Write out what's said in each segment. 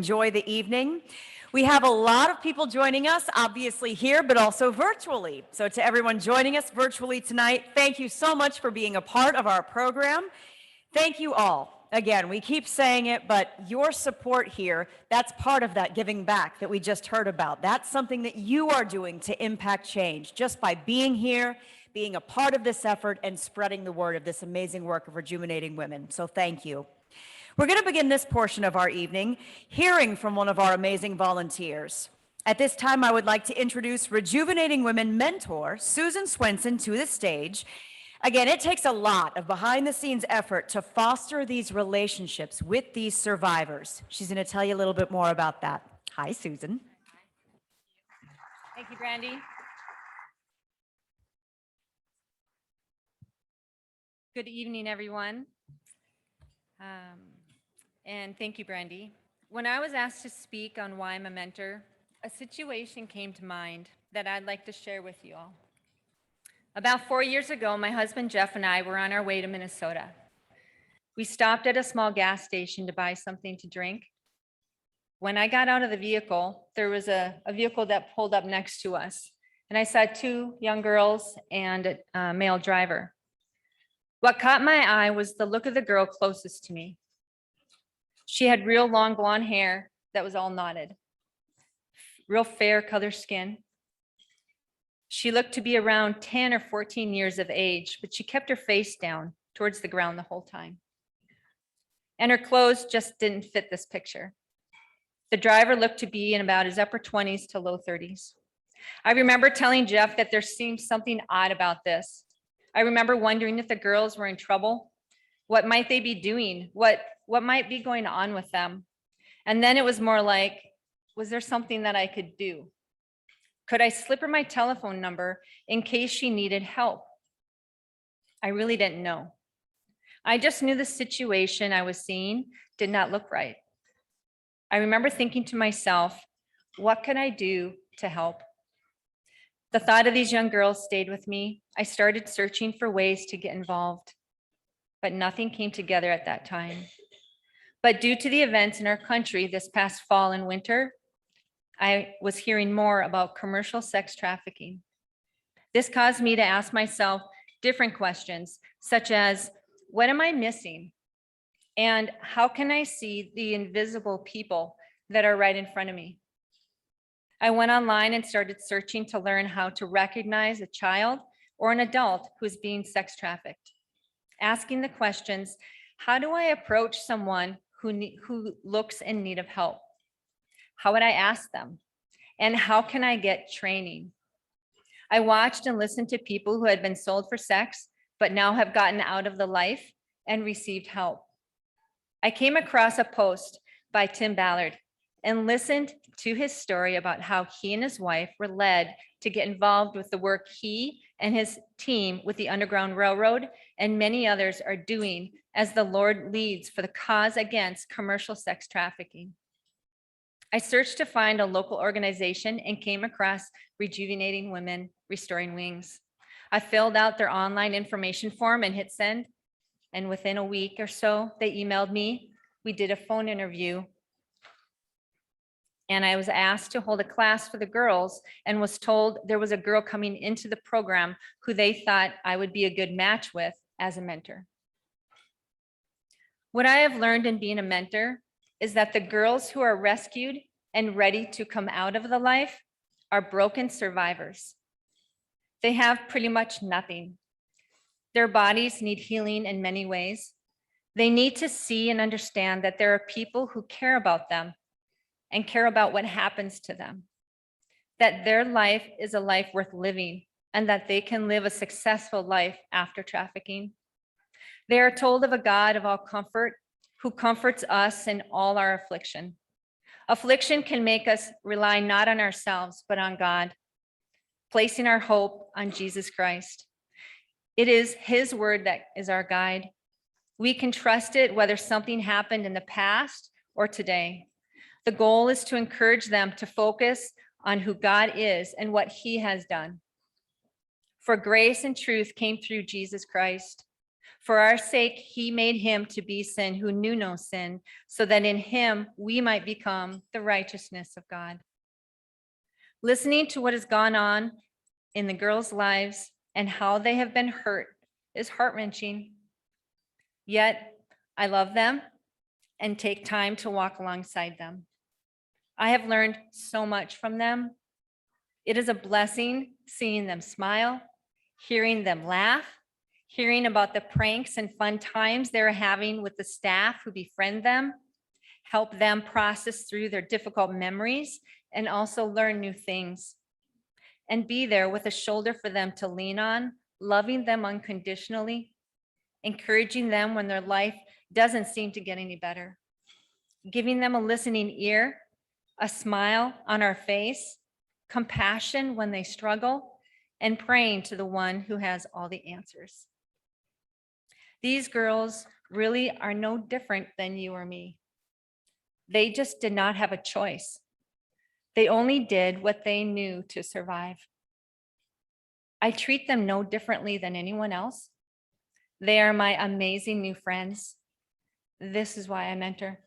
Enjoy the evening. We have a lot of people joining us, obviously here, but also virtually. So to everyone joining us virtually tonight, thank you so much for being a part of our program. Thank you all. Again, we keep saying it, but your support here, that's part of that giving back that we just heard about. That's something that you are doing to impact change just by being here, being a part of this effort, and spreading the word of this amazing work of rejuvenating women. So thank you. We're going to begin this portion of our evening hearing from one of our amazing volunteers. At this time, I would like to introduce Rejuvenating Women mentor, Susan Swenson, to the stage. Again, it takes a lot of behind-the-scenes effort to foster these relationships with these survivors. She's going to tell you a little bit more about that. Hi, Susan. Thank you, Brandy. Good evening, everyone. And thank you, Brandy. When I was asked to speak on why I'm a mentor, a situation came to mind that I'd like to share with you all. About 4 years ago, my husband Jeff and I were on our way to Minnesota. We stopped at a small gas station to buy something to drink. When I got out of the vehicle, there was a vehicle that pulled up next to us, and I saw two young girls and a male driver. What caught my eye was the look of the girl closest to me. She had real long blonde hair that was all knotted, real fair color skin. She looked to be around 10 or 14 years of age, but she kept her face down towards the ground the whole time. And her clothes just didn't fit this picture. The driver looked to be in about his upper 20s to low 30s. I remember telling Jeff that there seemed something odd about this. I remember wondering if the girls were in trouble. What might they be doing? What might be going on with them? And then it was more like, was there something that I could do? Could I slip her my telephone number in case she needed help? I really didn't know. I just knew the situation I was seeing did not look right. I remember thinking to myself, what can I do to help? The thought of these young girls stayed with me. I started searching for ways to get involved, but nothing came together at that time. But due to the events in our country this past fall and winter, I was hearing more about commercial sex trafficking. This caused me to ask myself different questions, such as, what am I missing? And how can I see the invisible people that are right in front of me? I went online and started searching to learn how to recognize a child or an adult who is being sex trafficked. Asking the questions, how do I approach someone who looks in need of help? How would I ask them? And how can I get training? I watched and listened to people who had been sold for sex, but now have gotten out of the life and received help. I came across a post by Tim Ballard and listened to his story about how he and his wife were led to get involved with the work he and his team with the Underground Railroad and many others are doing as the Lord leads for the cause against commercial sex trafficking. I searched to find a local organization and came across Rejuvenating Women, Restoring Wings. I filled out their online information form and hit send. And within a week or so, they emailed me. We did a phone interview. And I was asked to hold a class for the girls and was told there was a girl coming into the program who they thought I would be a good match with as a mentor. What I have learned in being a mentor is that the girls who are rescued and ready to come out of the life are broken survivors. They have pretty much nothing. Their bodies need healing in many ways. They need to see and understand that there are people who care about them and care about what happens to them, that their life is a life worth living and that they can live a successful life after trafficking. They are told of a God of all comfort who comforts us in all our affliction. Affliction can make us rely not on ourselves, but on God, placing our hope on Jesus Christ. It is his word that is our guide. We can trust it whether something happened in the past or today. The goal is to encourage them to focus on who God is and what he has done. For grace and truth came through Jesus Christ. For our sake, he made him to be sin who knew no sin, so that in him we might become the righteousness of God. Listening to what has gone on in the girls' lives and how they have been hurt is heart-wrenching. Yet I love them and take time to walk alongside them. I have learned so much from them. It is a blessing seeing them smile, hearing them laugh, hearing about the pranks and fun times they're having with the staff who befriend them, help them process through their difficult memories, and also learn new things. And be there with a shoulder for them to lean on, loving them unconditionally, encouraging them when their life doesn't seem to get any better, giving them a listening ear, a smile on our face, compassion when they struggle, and praying to the one who has all the answers. These girls really are no different than you or me. They just did not have a choice. They only did what they knew to survive. I treat them no differently than anyone else. They are my amazing new friends. This is why I mentor.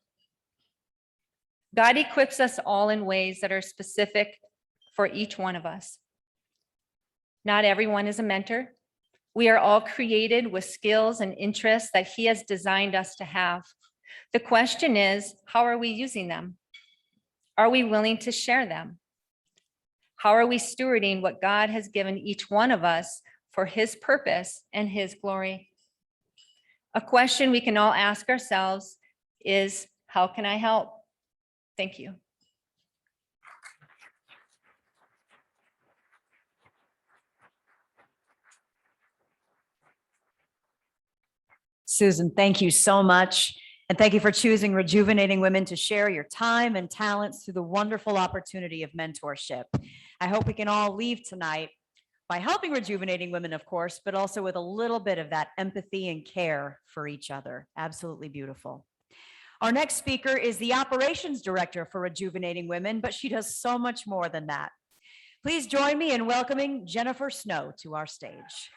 God equips us all in ways that are specific for each one of us. Not everyone is a mentor. We are all created with skills and interests that he has designed us to have. The question is, how are we using them? Are we willing to share them? How are we stewarding what God has given each one of us for his purpose and his glory? A question we can all ask ourselves is, how can I help? Thank you. Susan, thank you so much. And thank you for choosing Rejuvenating Women to share your time and talents through the wonderful opportunity of mentorship. I hope we can all leave tonight by helping Rejuvenating Women, of course, but also with a little bit of that empathy and care for each other. Absolutely beautiful. Our next speaker is the operations director for Rejuvenating Women, but she does so much more than that. Please join me in welcoming Jennifer Snow to our stage.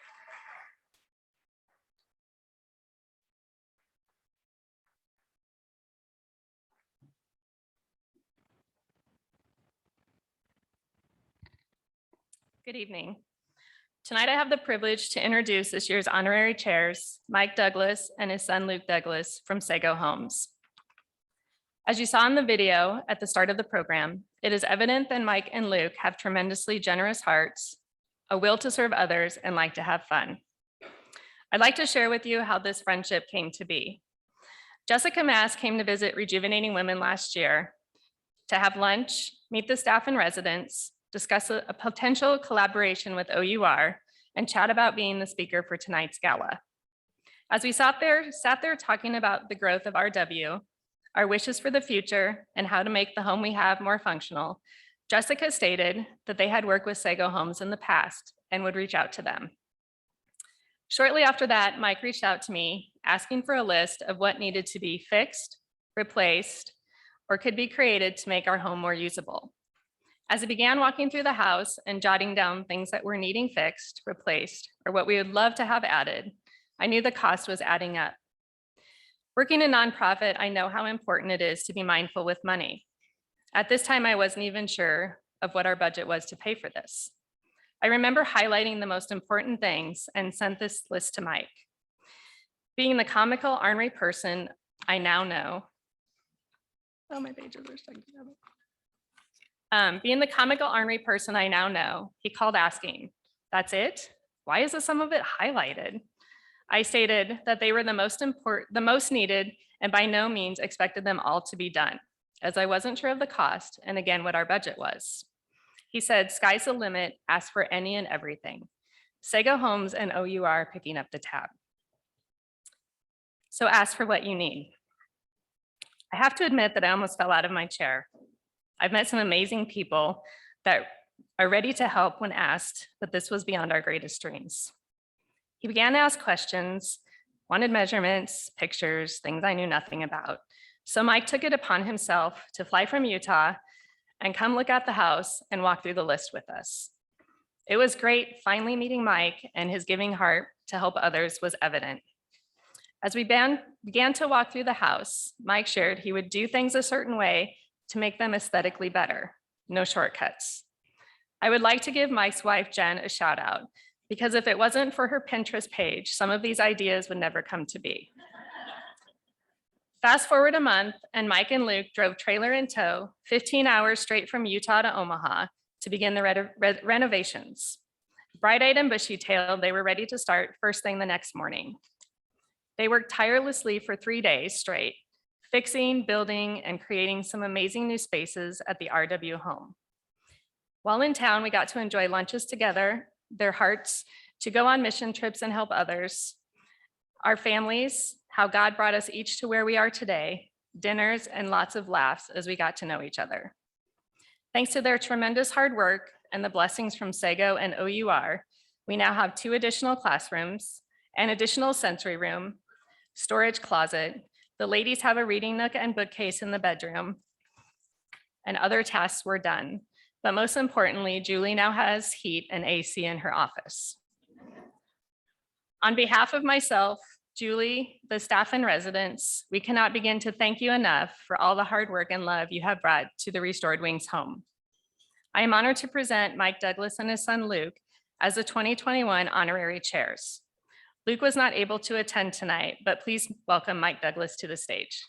Good evening. Tonight I have the privilege to introduce this year's honorary chairs, Mike Douglas and his son Luke Douglas from Sago Homes. As you saw in the video at the start of the program, it is evident that Mike and Luke have tremendously generous hearts, a will to serve others, and like to have fun. I'd like to share with you how this friendship came to be. Jessica Mass came to visit Rejuvenating Women last year to have lunch, meet the staff and residents, discuss a potential collaboration with OUR, and chat about being the speaker for tonight's gala. As we sat there talking about the growth of RW, our wishes for the future, and how to make the home we have more functional, Jessica stated that they had worked with Sago Homes in the past and would reach out to them. Shortly after that, Mike reached out to me asking for a list of what needed to be fixed, replaced, or could be created to make our home more usable. As I began walking through the house and jotting down things that were needing fixed, replaced, or what we would love to have added, I knew the cost was adding up. Working in nonprofit, I know how important it is to be mindful with money. At this time, I wasn't even sure of what our budget was to pay for this. I remember highlighting the most important things and sent this list to Mike. Being the comical, ornery person I now know. Oh, my pages are stuck together. Being the comical, ornery person I now know, he called asking, "That's it? Why is some of it highlighted?" I stated that they were the most needed, and by no means expected them all to be done, as I wasn't sure of the cost and again what our budget was. He said, "Sky's the limit, ask for any and everything. Sago Homes and OUR picking up the tab." So ask for what you need. I have to admit that I almost fell out of my chair. I've met some amazing people that are ready to help when asked, but this was beyond our greatest dreams. He began to ask questions, wanted measurements, pictures, things I knew nothing about. So Mike took it upon himself to fly from Utah and come look at the house and walk through the list with us. It was great finally meeting Mike, and his giving heart to help others was evident. As we began to walk through the house, Mike shared he would do things a certain way to make them aesthetically better. No shortcuts. I would like to give Mike's wife, Jen, a shout out, because if it wasn't for her Pinterest page, some of these ideas would never come to be. Fast forward a month, and Mike and Luke drove trailer in tow, 15 hours straight from Utah to Omaha to begin the renovations. Bright-eyed and bushy-tailed, they were ready to start first thing the next morning. They worked tirelessly for 3 days straight, fixing, building, and creating some amazing new spaces at the RW home. While in town, we got to enjoy lunches together, their hearts to go on mission trips and help others, our families, how God brought us each to where we are today, dinners, and lots of laughs as we got to know each other. Thanks to their tremendous hard work and the blessings from Sego and OUR, we now have 2 additional classrooms, an additional sensory room, storage closet. The ladies have a reading nook and bookcase in the bedroom, and other tasks were done. But most importantly, Julie now has heat and AC in her office. On behalf of myself, Julie, the staff and residents, we cannot begin to thank you enough for all the hard work and love you have brought to the Restored Wings home. I am honored to present Mike Douglas and his son Luke as the 2021 honorary chairs. Luke was not able to attend tonight, but please welcome Mike Douglas to the stage.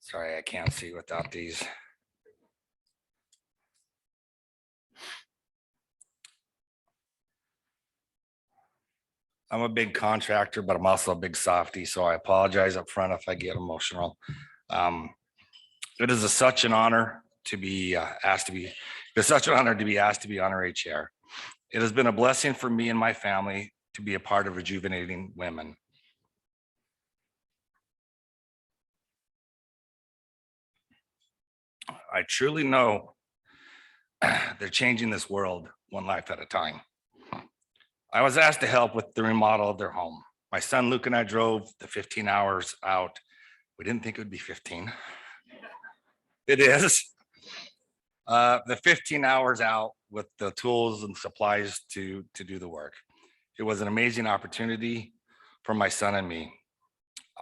Sorry, I can't see without these. I'm a big contractor, but I'm also a big softie, so I apologize up front if I get emotional. It is such an honor to be asked to be. It's such an honor to be asked to be honorary chair. It has been a blessing for me and my family to be a part of Rejuvenating Women. I truly know they're changing this world one life at a time. I was asked to help with the remodel of their home. My son Luke and I drove the 15 hours out. We didn't think it would be 15. It is. The 15 hours out with the tools and supplies to do the work. It was an amazing opportunity for my son and me.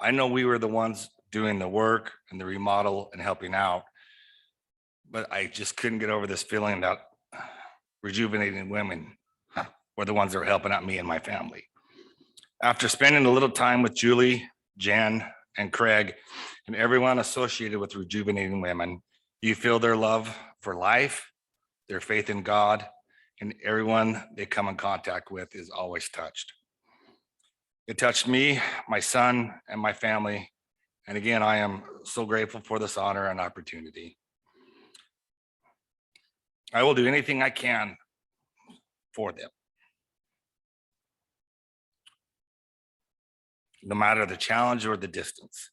I know we were the ones doing the work and the remodel and helping out, but I just couldn't get over this feeling that Rejuvenating Women were the ones that were helping out me and my family. After spending a little time with Julie, Jan, and Craig, and everyone associated with Rejuvenating Women, you feel their love for life, their faith in God, and everyone they come in contact with is always touched. It touched me, my son, and my family. And again, I am so grateful for this honor and opportunity. I will do anything I can for them, no matter the challenge or the distance.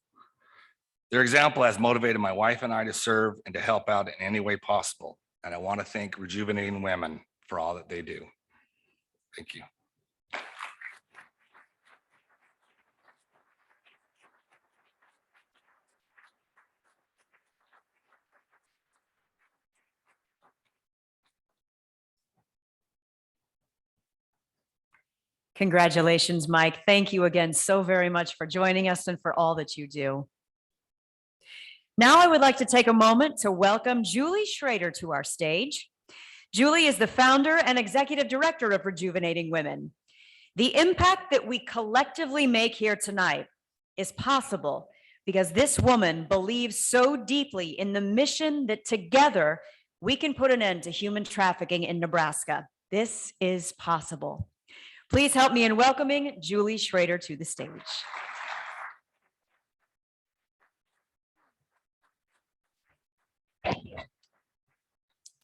Their example has motivated my wife and I to serve and to help out in any way possible. And I want to thank Rejuvenating Women for all that they do. Thank you. Congratulations, Mike. Thank you again so very much for joining us and for all that you do. Now I would like to take a moment to welcome Julie Schroeder to our stage. Julie is the founder and executive director of Rejuvenating Women. The impact that we collectively make here tonight is possible because this woman believes so deeply in the mission that together we can put an end to human trafficking in Nebraska. This is possible. Please help me in welcoming Julie Schroeder to the stage.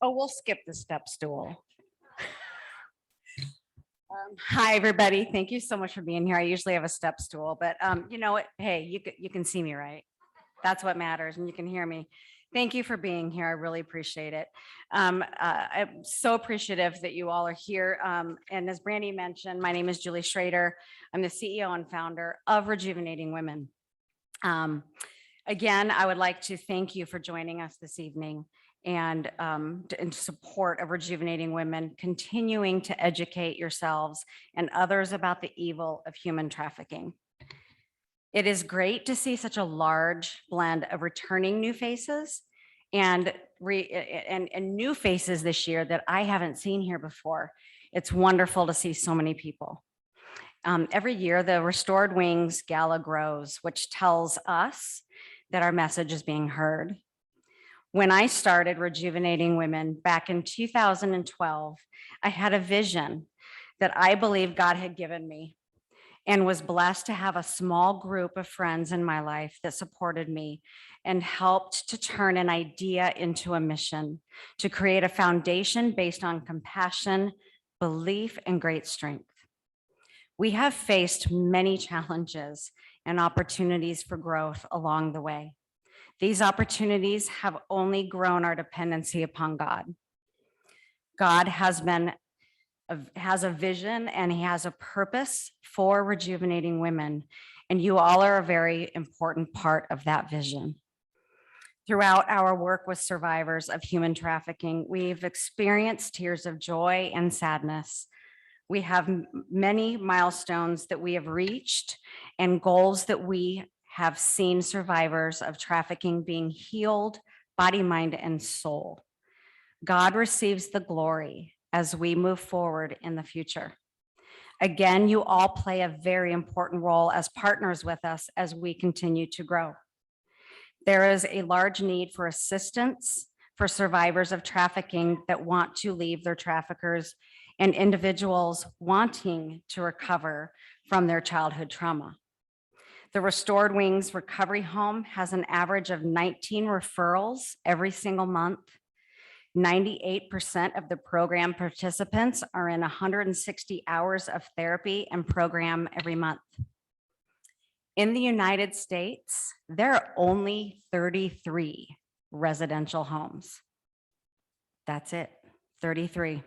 Oh, we'll skip the step stool. Hi, everybody. Thank you so much for being here. I usually have a step stool, but you know what? Hey, you can see me, right? That's what matters, and you can hear me. Thank you for being here. I really appreciate it. I'm so appreciative that you all are here. And as Brandy mentioned, my name is Julie Schroeder. I'm the CEO and founder of Rejuvenating Women. Again, I would like to thank you for joining us this evening and in support of Rejuvenating Women, continuing to educate yourselves and others about the evil of human trafficking. It is great to see such a large blend of returning new faces and new faces this year that I haven't seen here before. It's wonderful to see so many people. Every year, the Restored Wings Gala grows, which tells us that our message is being heard. When I started Rejuvenating Women back in 2012, I had a vision that I believe God had given me, and was blessed to have a small group of friends in my life that supported me and helped to turn an idea into a mission, to create a foundation based on compassion, belief, and great strength. We have faced many challenges and opportunities for growth along the way. These opportunities have only grown our dependency upon God. God has a vision and he has a purpose for Rejuvenating Women, and you all are a very important part of that vision. Throughout our work with survivors of human trafficking, we've experienced tears of joy and sadness. We have many milestones that we have reached and goals that we have seen survivors of trafficking being healed, body, mind, and soul. God receives the glory as we move forward in the future. Again, you all play a very important role as partners with us as we continue to grow. There is a large need for assistance for survivors of trafficking that want to leave their traffickers and individuals wanting to recover from their childhood trauma. The Restored Wings Recovery Home has an average of 19 referrals every single month. 98% of the program participants are in 160 hours of therapy and program every month. In the United States, there are only 33 residential homes. That's it, 33.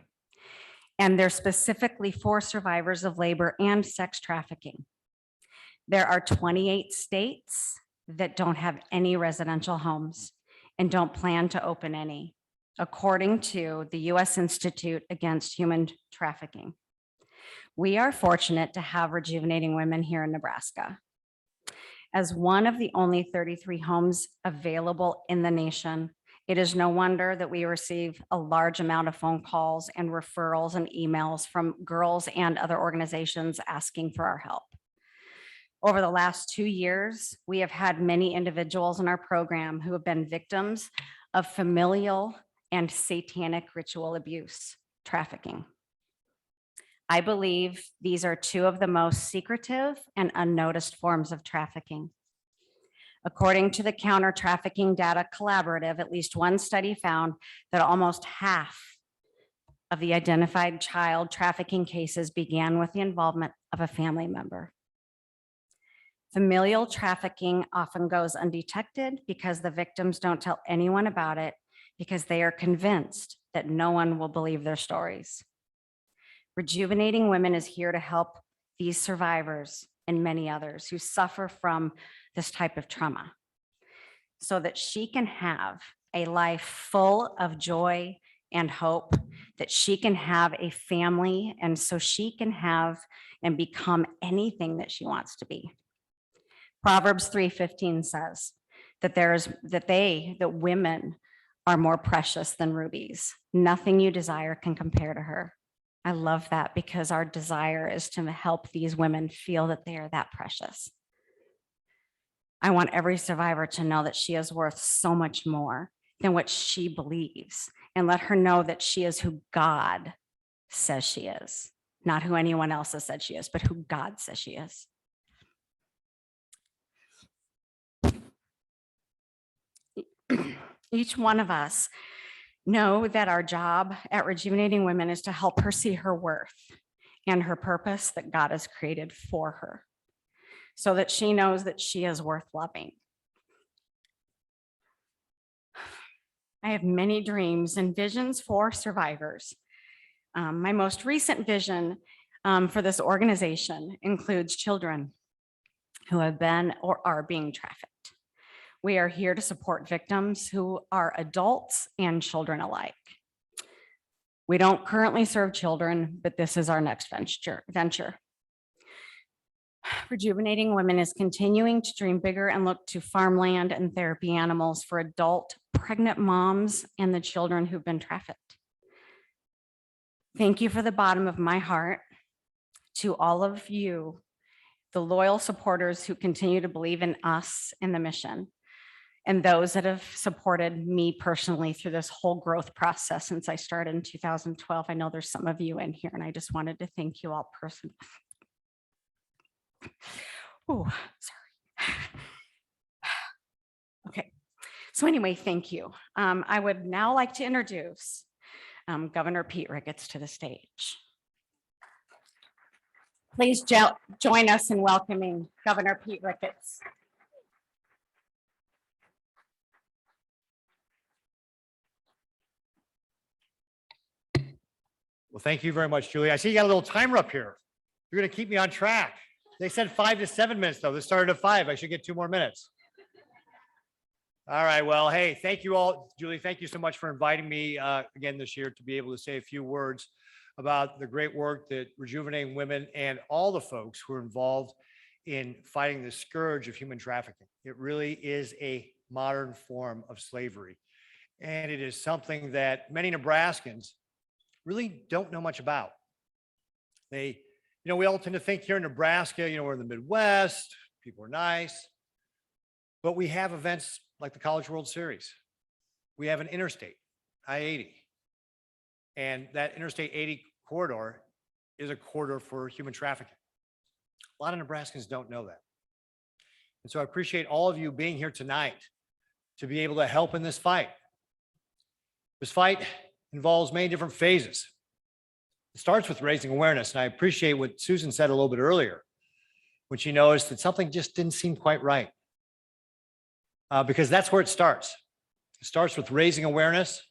And they're specifically for survivors of labor and sex trafficking. There are 28 states that don't have any residential homes and don't plan to open any, according to the U.S. Institute Against Human Trafficking. We are fortunate to have Rejuvenating Women here in Nebraska. As one of the only 33 homes available in the nation, it is no wonder that we receive a large amount of phone calls and referrals and emails from girls and other organizations asking for our help. Over the last 2 years, we have had many individuals in our program who have been victims of familial and satanic ritual abuse, trafficking. I believe these are two of the most secretive and unnoticed forms of trafficking. According to the Counter Trafficking Data Collaborative, at least one study found that almost half of the identified child trafficking cases began with the involvement of a family member. Familial trafficking often goes undetected because the victims don't tell anyone about it, because they are convinced that no one will believe their stories. Rejuvenating Women is here to help these survivors and many others who suffer from this type of trauma, so that she can have a life full of joy and hope, that she can have a family, and so she can have and become anything that she wants to be. Proverbs 3:15 says that women are more precious than rubies. Nothing you desire can compare to her. I love that, because our desire is to help these women feel that they are that precious. I want every survivor to know that she is worth so much more than what she believes, and let her know that she is who God says she is, not who anyone else has said she is, but who God says she is. Each one of us know that our job at Rejuvenating Women is to help her see her worth and her purpose that God has created for her, so that she knows that she is worth loving. I have many dreams and visions for survivors. My most recent vision for this organization includes children who have been or are being trafficked. We are here to support victims who are adults and children alike. We don't currently serve children, but this is our next venture. Rejuvenating Women is continuing to dream bigger and look to farmland and therapy animals for adult pregnant moms and the children who've been trafficked. Thank you from the bottom of my heart to all of you, the loyal supporters who continue to believe in us and the mission, and those that have supported me personally through this whole growth process since I started in 2012. I know there's some of you in here, and I just wanted to thank you all personally. Oh, sorry. Okay, so anyway, thank you. I would now like to introduce Governor Pete Ricketts to the stage. Please join us in welcoming Governor Pete Ricketts. Well, thank you very much, Julie. I see you got a little timer up here. You're going to keep me on track. They said 5 to 7 minutes, though. This started at 5. I should get 2 more minutes. All right. Well, hey, thank you all. Julie, thank you so much for inviting me again this year to be able to say a few words about the great work that Rejuvenating Women and all the folks who are involved in fighting the scourge of human trafficking. It really is a modern form of slavery. And it is something that many Nebraskans really don't know much about. We all tend to think here in Nebraska, we're in the Midwest, people are nice, but we have events like the College World Series. We have an interstate, I-80, and that Interstate 80 corridor is a corridor for human trafficking. A lot of Nebraskans don't know that. And so I appreciate all of you being here tonight to be able to help in this fight. This fight involves many different phases. It starts with raising awareness, and I appreciate what Susan said a little bit earlier when she noticed that something just didn't seem quite right. Because that's where it starts. It starts with raising awareness,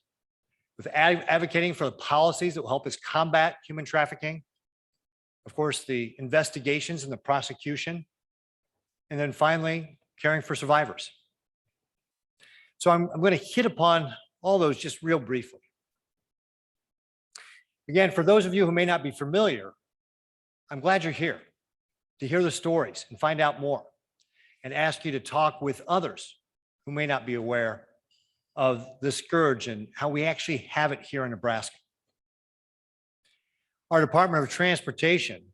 with advocating for the policies that will help us combat human trafficking, of course, the investigations and the prosecution, and then finally, caring for survivors. So I'm going to hit upon all those just real briefly. Again, for those of you who may not be familiar, I'm glad you're here to hear the stories and find out more, and ask you to talk with others who may not be aware of the scourge and how we actually have it here in Nebraska. Our Department of Transportation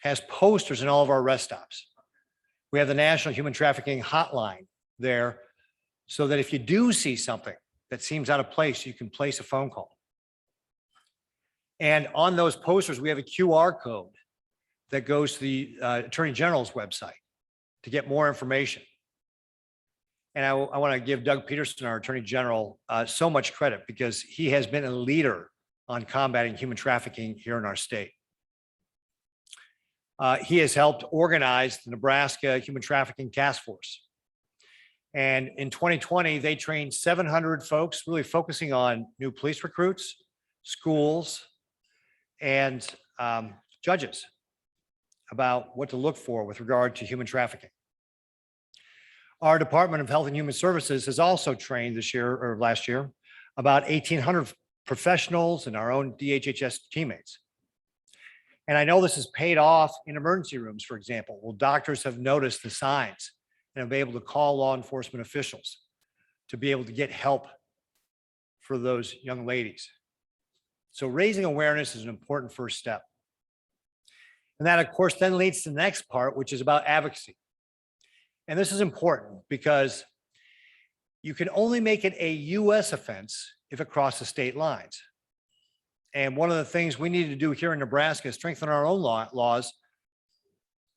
has posters in all of our rest stops. We have the National Human Trafficking Hotline there, so that if you do see something that seems out of place, you can place a phone call. And on those posters, we have a QR code that goes to the Attorney General's website to get more information. And I want to give Doug Peterson, our Attorney General, so much credit, because he has been a leader on combating human trafficking here in our state. He has helped organize the Nebraska Human Trafficking Task Force. And in 2020, they trained 700 folks, really focusing on new police recruits, schools, and judges about what to look for with regard to human trafficking. Our Department of Health and Human Services has also trained this year or last year about 1,800 professionals and our own DHHS teammates. And I know this has paid off in emergency rooms, for example. Well, doctors have noticed the signs and have been able to call law enforcement officials to be able to get help for those young ladies. So raising awareness is an important first step. And that, of course, then leads to the next part, which is about advocacy. And this is important because you can only make it a U.S. offense if it crosses state lines. And one of the things we need to do here in Nebraska is strengthen our own laws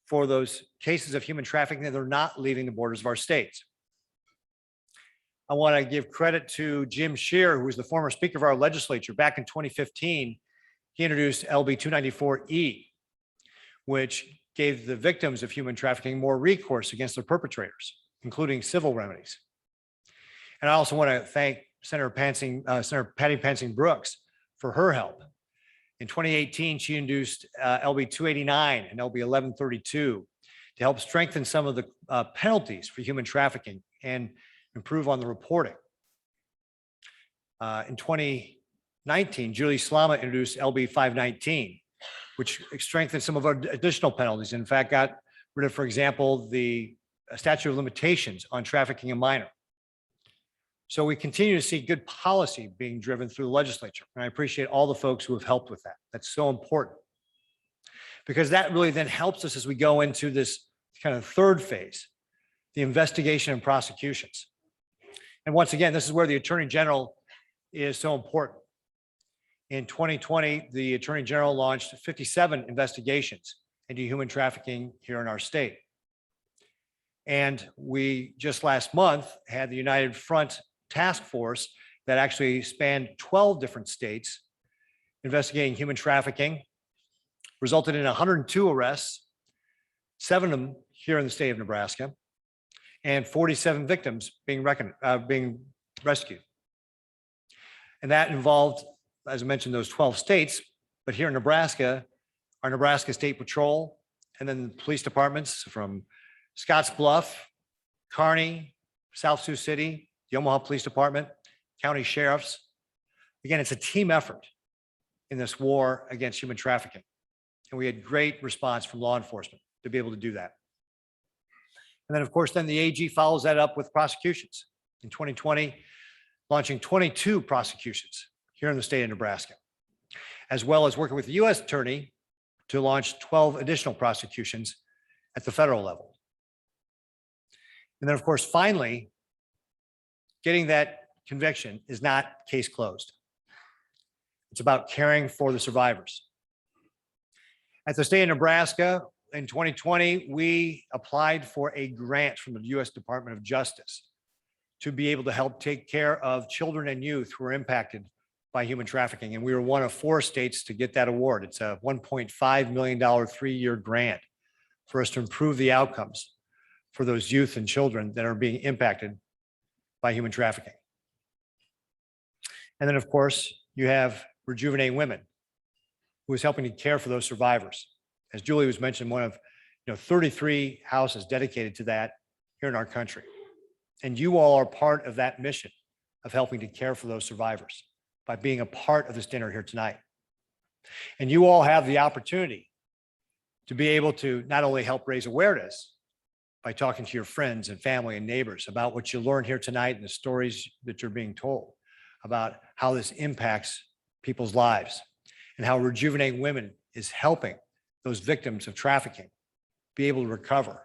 for those cases of human trafficking that are not leaving the borders of our states. I want to give credit to Jim Scheer, who was the former Speaker of our legislature. Back in 2015, he introduced LB 294E, which gave the victims of human trafficking more recourse against their perpetrators, including civil remedies. And I also want to thank Senator Patty Pansing Brooks for her help. In 2018, she introduced LB 289 and LB 1132 to help strengthen some of the penalties for human trafficking and improve on the reporting. In 2019, Julie Slama introduced LB 519, which strengthened some of our additional penalties. In fact, got rid of, for example, the statute of limitations on trafficking a minor. So we continue to see good policy being driven through the legislature. And I appreciate all the folks who have helped with that. That's so important. Because that really then helps us as we go into this kind of third phase, the investigation and prosecutions. And once again, this is where the Attorney General is so important. In 2020, the Attorney General launched 57 investigations into human trafficking here in our state. And we just last month had the United Front Task Force that actually spanned 12 different states investigating human trafficking, resulted in 102 arrests, 7 of them here in the state of Nebraska, and 47 victims being rescued. And that involved, as I mentioned, those 12 states, but here in Nebraska, our Nebraska State Patrol, and then the police departments from Scottsbluff, Kearney, South Sioux City, the Omaha Police Department, county sheriffs. Again, it's a team effort in this war against human trafficking. And we had great response from law enforcement to be able to do that. And then, of course, then the AG follows that up with prosecutions. In 2020, launching 22 prosecutions here in the state of Nebraska, as well as working with the U.S. Attorney to launch 12 additional prosecutions at the federal level. And then, of course, finally, getting that conviction is not case closed. It's about caring for the survivors. At the state of Nebraska, in 2020, we applied for a grant from the U.S. Department of Justice to be able to help take care of children and youth who are impacted by human trafficking. And we were one of 4 states to get that award. It's a $1.5 million 3-year grant for us to improve the outcomes for those youth and children that are being impacted by human trafficking. And then, of course, you have Rejuvenating Women, who is helping to care for those survivors. As Julie was mentioning, one of 33 houses dedicated to that here in our country. And you all are part of that mission of helping to care for those survivors by being a part of this dinner here tonight. And you all have the opportunity to be able to not only help raise awareness by talking to your friends and family and neighbors about what you learned here tonight and the stories that you're being told about how this impacts people's lives and how Rejuvenating Women is helping those victims of trafficking be able to recover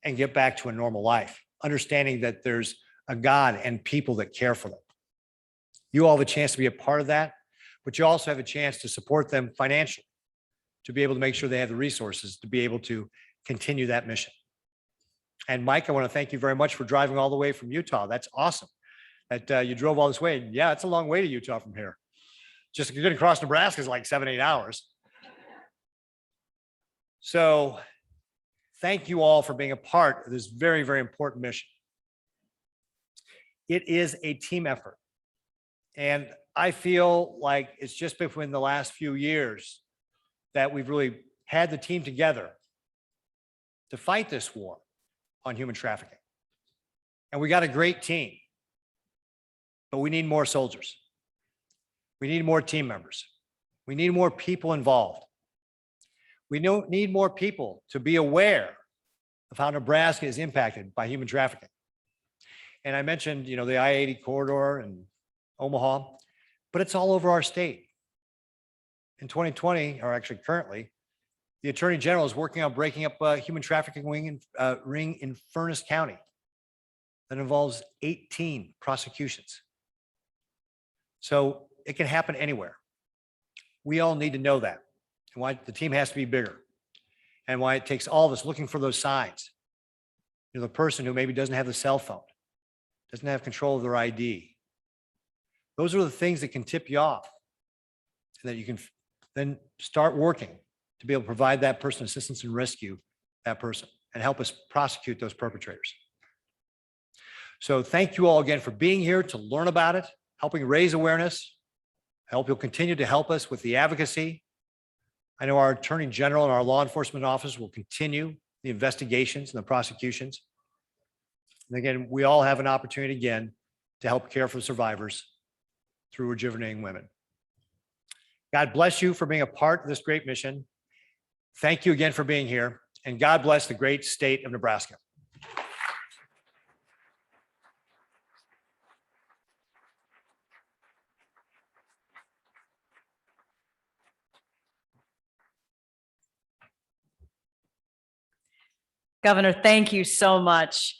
and get back to a normal life, understanding that there's a God and people that care for them. You all have a chance to be a part of that, but you also have a chance to support them financially to be able to make sure they have the resources to be able to continue that mission. And Mike, I want to thank you very much for driving all the way from Utah. That's awesome that you drove all this way. Yeah, it's a long way to Utah from here. Just getting across Nebraska is like 7-8 hours. So thank you all for being a part of this very, very important mission. It is a team effort. And I feel like it's just been the last few years that we've really had the team together to fight this war on human trafficking. And we got a great team, but we need more soldiers. We need more team members. We need more people involved. We need more people to be aware of how Nebraska is impacted by human trafficking. And I mentioned, the I-80 corridor and Omaha, but it's all over our state. In 2020, or actually currently, the Attorney General is working on breaking up a human trafficking ring in Furnace County that involves 18 prosecutions. So it can happen anywhere. We all need to know that, and why the team has to be bigger, and why it takes all of us looking for those signs. The person who maybe doesn't have the cell phone, doesn't have control of their ID. Those are the things that can tip you off, and that you can then start working to be able to provide that person assistance and rescue that person and help us prosecute those perpetrators. So thank you all again for being here to learn about it, helping raise awareness. I hope you'll continue to help us with the advocacy. I know our Attorney General and our law enforcement office will continue the investigations and the prosecutions. And again, we all have an opportunity again to help care for survivors through Rejuvenating Women. God bless you for being a part of this great mission. Thank you again for being here, and God bless the great state of Nebraska. Governor, thank you so much.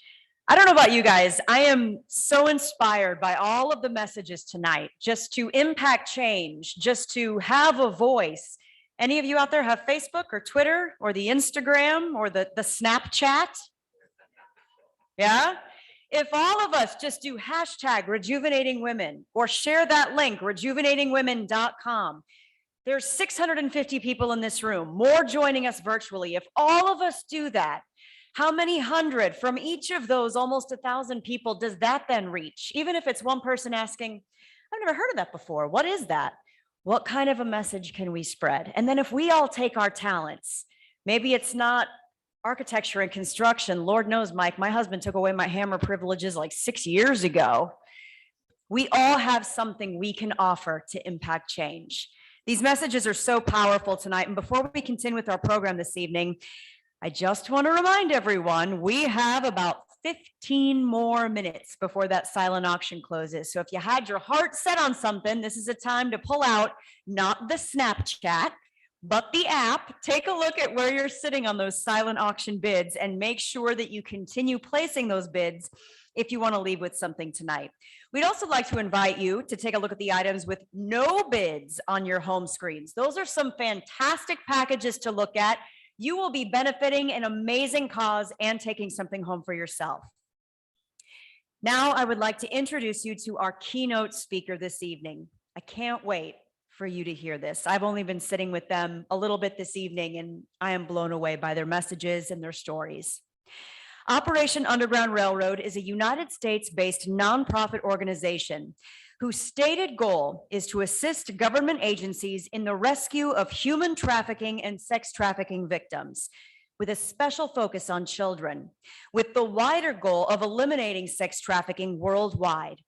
I don't know about you guys. I am so inspired by all of the messages tonight, just to impact change, just to have a voice. Any of you out there have Facebook or Twitter or the Instagram or the Snapchat? Yeah? If all of us just do hashtag rejuvenating women or share that link, rejuvenatingwomen.com, there's 650 people in this room, more joining us virtually. If all of us do that, how many hundred from each of those almost 1,000 people does that then reach? Even if it's one person asking, I've never heard of that before. What is that? What kind of a message can we spread? And then if we all take our talents, maybe it's not architecture and construction. Lord knows, Mike, my husband took away my hammer privileges like 6 years ago. We all have something we can offer to impact change. These messages are so powerful tonight. And before we continue with our program this evening, I just want to remind everyone, we have about 15 more minutes before that silent auction closes. So if you had your heart set on something, this is a time to pull out not the Snapchat, but the app. Take a look at where you're sitting on those silent auction bids and make sure that you continue placing those bids if you want to leave with something tonight. We'd also like to invite you to take a look at the items with no bids on your home screens. Those are some fantastic packages to look at. You will be benefiting an amazing cause and taking something home for yourself. Now, I would like to introduce you to our keynote speaker this evening. I can't wait for you to hear this. I've only been sitting with them a little bit this evening, and I am blown away by their messages and their stories. Operation Underground Railroad is a United States-based nonprofit organization whose stated goal is to assist government agencies in the rescue of human trafficking and sex trafficking victims, with a special focus on children, with the wider goal of eliminating sex trafficking worldwide.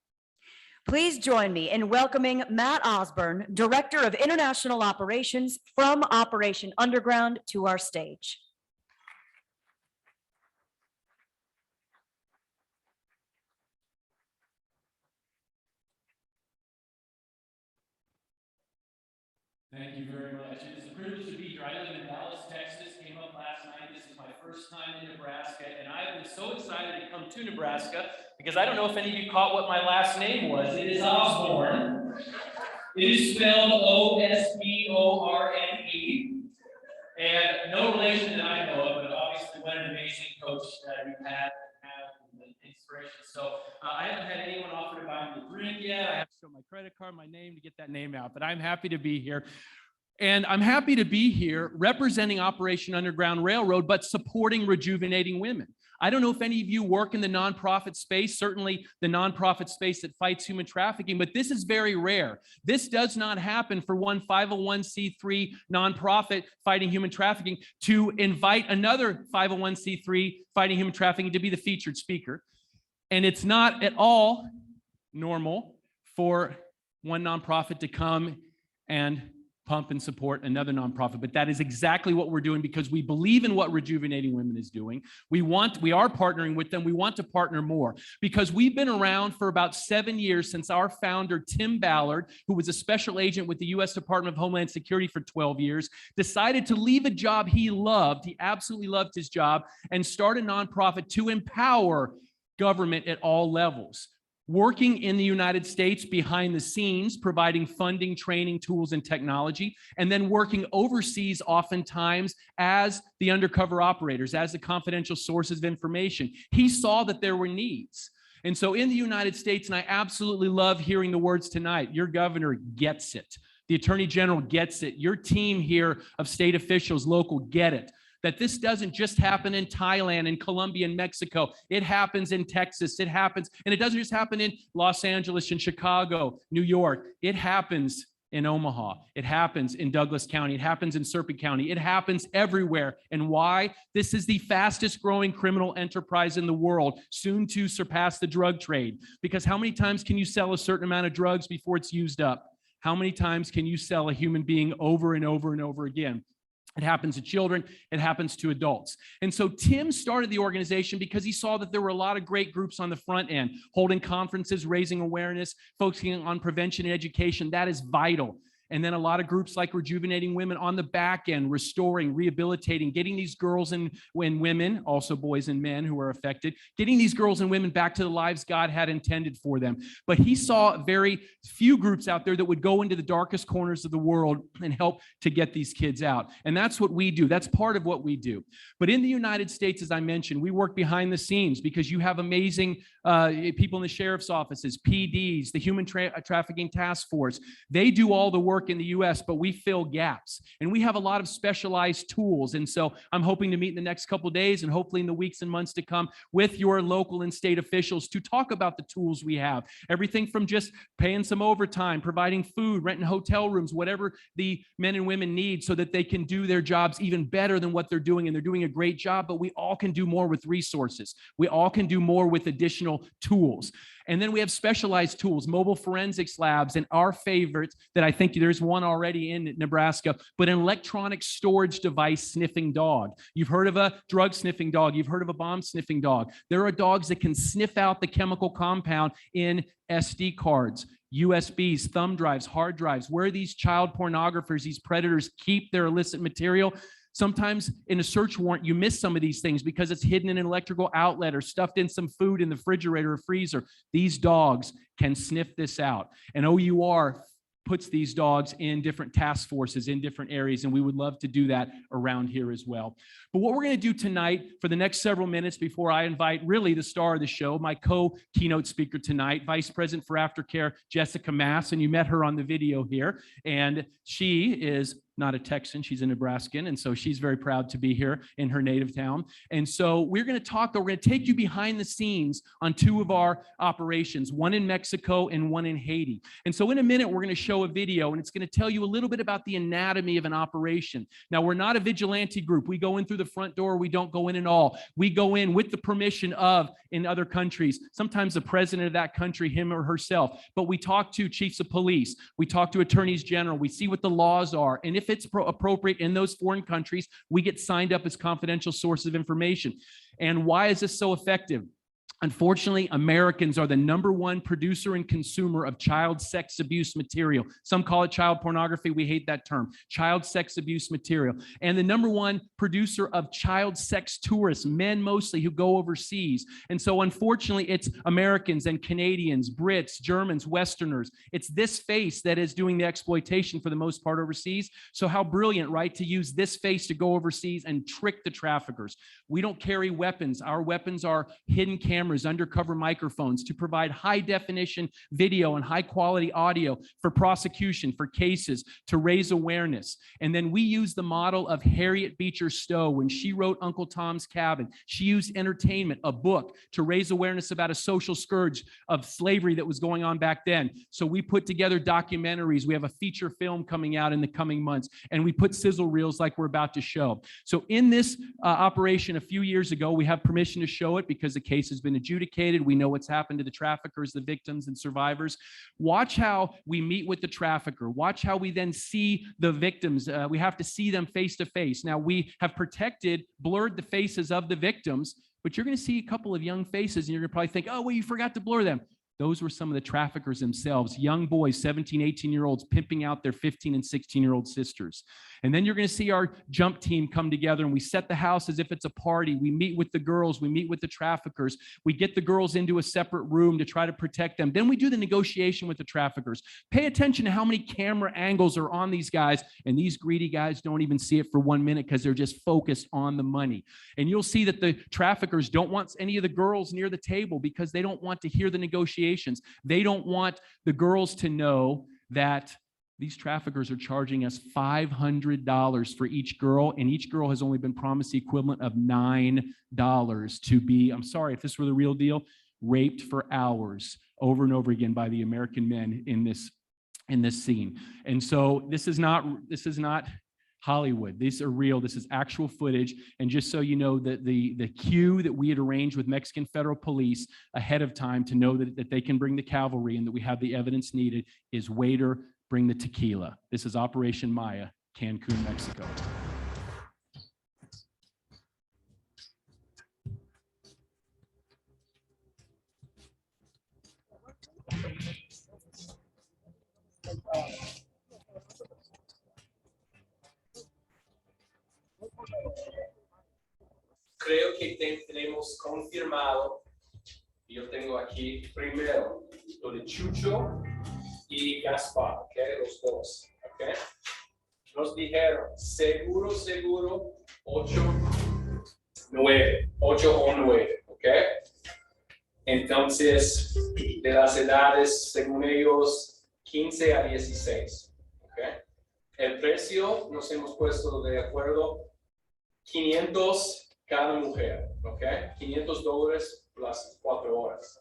Please join me in welcoming Matt Osborne, Director of International Operations from Operation Underground, to our stage. Thank you very much. It is a privilege to be here. I live in Dallas, Texas. Came up last night. This is my first time in Nebraska, and I've been so excited to come to Nebraska because I don't know if any of you caught what my last name was. It is Osborne. It is spelled Osborne, and no relation that I know of, but obviously what an amazing coach you have and inspiration. So I haven't had anyone offer to buy me a drink yet. I have to show my credit card, my name to get that name out, but I'm happy to be here. And I'm happy to be here representing Operation Underground Railroad, but supporting Rejuvenating Women. I don't know if any of you work in the nonprofit space, certainly the nonprofit space that fights human trafficking, but this is very rare. This does not happen for one 501c3 nonprofit fighting human trafficking to invite another 501c3 fighting human trafficking to be the featured speaker. And it's not at all normal for one nonprofit to come and pump and support another nonprofit, but that is exactly what we're doing because we believe in what Rejuvenating Women is doing. We are partnering with them. We want to partner more because we've been around for about 7 years since our founder, Tim Ballard, who was a special agent with the U.S. Department of Homeland Security for 12 years, decided to leave a job he loved. He absolutely loved his job and start a nonprofit to empower government at all levels. Working in the United States behind the scenes, providing funding, training, tools, and technology, and then working overseas oftentimes as the undercover operators, as the confidential sources of information. He saw that there were needs. And so in the United States, and I absolutely love hearing the words tonight, your governor gets it. The Attorney General gets it. Your team here of state officials, local, get it. that this doesn't just happen in Thailand and Colombia and Mexico. It happens in Texas. It happens, and it doesn't just happen in Los Angeles and Chicago, New York. It happens in Omaha. It happens in Douglas County. It happens in Serpent County. It happens everywhere. And why? This is the fastest growing criminal enterprise in the world, soon to surpass the drug trade. Because how many times can you sell a certain amount of drugs before it's used up? How many times can you sell a human being over and over and over again? It happens to children. It happens to adults. And so Tim started the organization because he saw that there were a lot of great groups on the front end, holding conferences, raising awareness, focusing on prevention and education. That is vital. And then a lot of groups like Rejuvenating Women on the back end, restoring, rehabilitating, getting these girls and women, also boys and men who are affected, getting these girls and women back to the lives God had intended for them. But he saw very few groups out there that would go into the darkest corners of the world and help to get these kids out. And that's what we do. That's part of what we do. But in the United States, as I mentioned, we work behind the scenes because you have amazing people in the sheriff's offices, PDs, the Human Trafficking Task Force. They do all the work in the US, but we fill gaps. And we have a lot of specialized tools. And so I'm hoping to meet in the next couple of days and hopefully in the weeks and months to come with your local and state officials to talk about the tools we have. Everything from just paying some overtime, providing food, renting hotel rooms, whatever the men and women need so that they can do their jobs even better than what they're doing. And they're doing a great job, but we all can do more with resources. We all can do more with additional tools. And then we have specialized tools, mobile forensics labs, and our favorite that I think there's one already in Nebraska, but an electronic storage device sniffing dog. You've heard of a drug sniffing dog. You've heard of a bomb sniffing dog. There are dogs that can sniff out the chemical compound in SD cards, USBs, thumb drives, hard drives, where these child pornographers, these predators keep their illicit material. Sometimes in a search warrant, you miss some of these things because it's hidden in an electrical outlet or stuffed in some food in the refrigerator or freezer. These dogs can sniff this out. And OUR puts these dogs in different task forces in different areas, and we would love to do that around here as well. But what we're going to do tonight for the next several minutes before I invite really the star of the show, my co-keynote speaker tonight, Vice President for Aftercare, Jessica Mass, and you met her on the video here, and she is not a Texan, she's a Nebraskan, and so she's very proud to be here in her native town. And so we're going to talk, we're going to take you behind the scenes on two of our operations, one in Mexico and one in Haiti. And so in a minute, we're going to show a video, and it's going to tell you a little bit about the anatomy of an operation. Now, we're not a vigilante group. We go in through the front door. We don't go in at all. We go in with the permission of, in other countries, sometimes the president of that country, him or herself. But we talk to chiefs of police. We talk to attorneys general. We see what the laws are. And if it's appropriate in those foreign countries, we get signed up as confidential sources of information. And why is this so effective? Unfortunately, Americans are the #1 producer and consumer of child sex abuse material. Some call it child pornography. We hate that term. Child sex abuse material. And the #1 producer of child sex tourists, men mostly, who go overseas. And so unfortunately, it's Americans and Canadians, Brits, Germans, Westerners. It's this face that is doing the exploitation for the most part overseas. So how brilliant, right, to use this face to go overseas and trick the traffickers. We don't carry weapons. Our weapons are hidden cameras, undercover microphones to provide high definition video and high quality audio for prosecution, for cases, to raise awareness. And then we use the model of Harriet Beecher Stowe when she wrote Uncle Tom's Cabin. She used entertainment, a book, to raise awareness about a social scourge of slavery that was going on back then. So we put together documentaries. We have a feature film coming out in the coming months, and we put sizzle reels like we're about to show. So in this operation a few years ago, we have permission to show it because the case has been adjudicated. We know what's happened to the traffickers, the victims, and survivors. Watch how we meet with the trafficker. Watch how we then see the victims. We have to see them face to face. Now, we have blurred the faces of the victims, but you're going to see a couple of young faces, and you're going to probably think, oh, well, you forgot to blur them. Those were some of the traffickers themselves, young boys, 17, 18-year-olds, pimping out their 15 and 16-year-old sisters. And then you're going to see our jump team come together, and we set the house as if it's a party. We meet with the girls. We meet with the traffickers. We get the girls into a separate room to try to protect them. Then we do the negotiation with the traffickers. Pay attention to how many camera angles are on these guys, and these greedy guys don't even see it for 1 minute because they're just focused on the money. And you'll see that the traffickers don't want any of the girls near the table because they don't want to hear the negotiations. They don't want the girls to know that these traffickers are charging us $500 for each girl, and each girl has only been promised the equivalent of $9 to be, I'm sorry, if this were the real deal, raped for hours over and over again by the American men in this scene. And so this is not Hollywood. These are real. This is actual footage. And just so you know, that the queue that we had arranged with Mexican federal police ahead of time to know that they can bring the cavalry and that we have the evidence needed is waiter, bring the tequila. This is Operation Maya, Cancun, Mexico. Creo que tenemos confirmado, yo tengo aquí primero lo de Chucho y Gaspar, ¿ok? Los dos, ¿ok? Nos dijeron seguro, 8 o 9, ¿ok? Entonces, de las edades, según ellos, 15 a 16, ¿ok? El precio, nos hemos puesto de acuerdo, 500 cada mujer, ¿ok? $500 las 4 horas.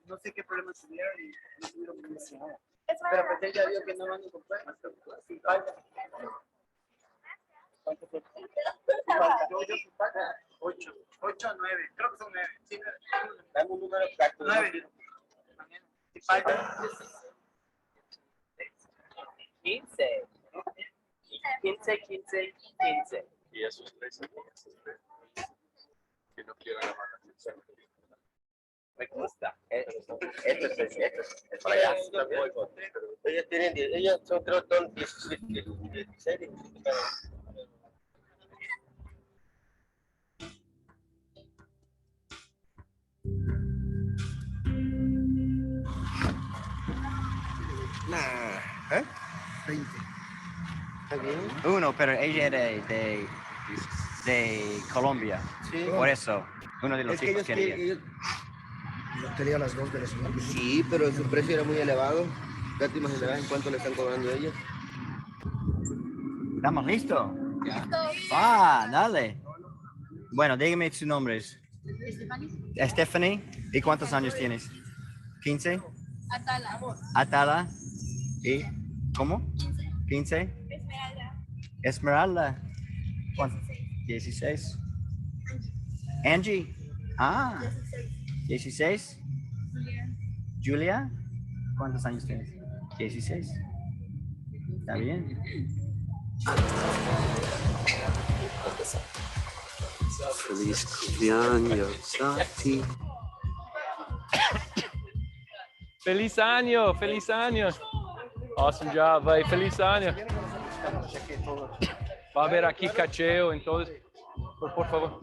No sé qué problemas tuvieron y no tuvieron que mencionar. Pero pues él ya vio que no van a comprar. Sí, falta. ¿Cuánto fue? Yo sí falta. 8 o 9. Creo que son 9. Sí, dame un número exacto. 9. Sí, falta. 15. 15. Y esos 13 que no quieran llamar la atención. Me gusta. Esto es para allá. Ellos tienen, ellos son, creo, 16. Nah, ¿eh? 20. ¿Está bien? Uno, pero ella era de Colombia. Sí. Por eso, uno de los Es que chicos quería. ellos quería las dos de las. Sí, pero su precio era muy elevado. Ya te imaginarás en cuánto le están cobrando ellos. ¿Estamos listos? Ah, dale. Bueno, dígame sus nombres. Stephanie. ¿Y cuántos años tienes? 15. Atala. ¿Y cómo? 15. Esmeralda. ¿Cuánto? 16. Angie. Ah. 16. Julia. ¿Cuántos años tienes? 16. Está bien. Feliz cumpleaños a ti. Feliz año, feliz año. Awesome job, buddy. Feliz año. Va a haber aquí cacheo, entonces, por favor.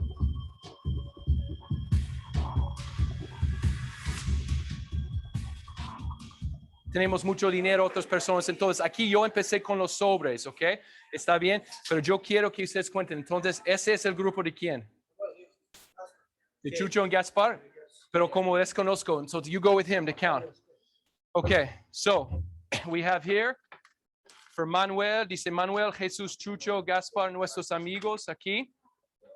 Tenemos mucho dinero, otras personas. Entonces, aquí yo empecé con los sobres, ¿ok? Está bien, pero yo quiero que ustedes cuenten. Entonces, ¿ese es el grupo de quién? De Chucho and Gaspar? Pero como desconozco, so you go with him to count. Okay, so we have here for Manuel, dice Manuel, Jesús, Chucho, Gaspar, nuestros amigos aquí.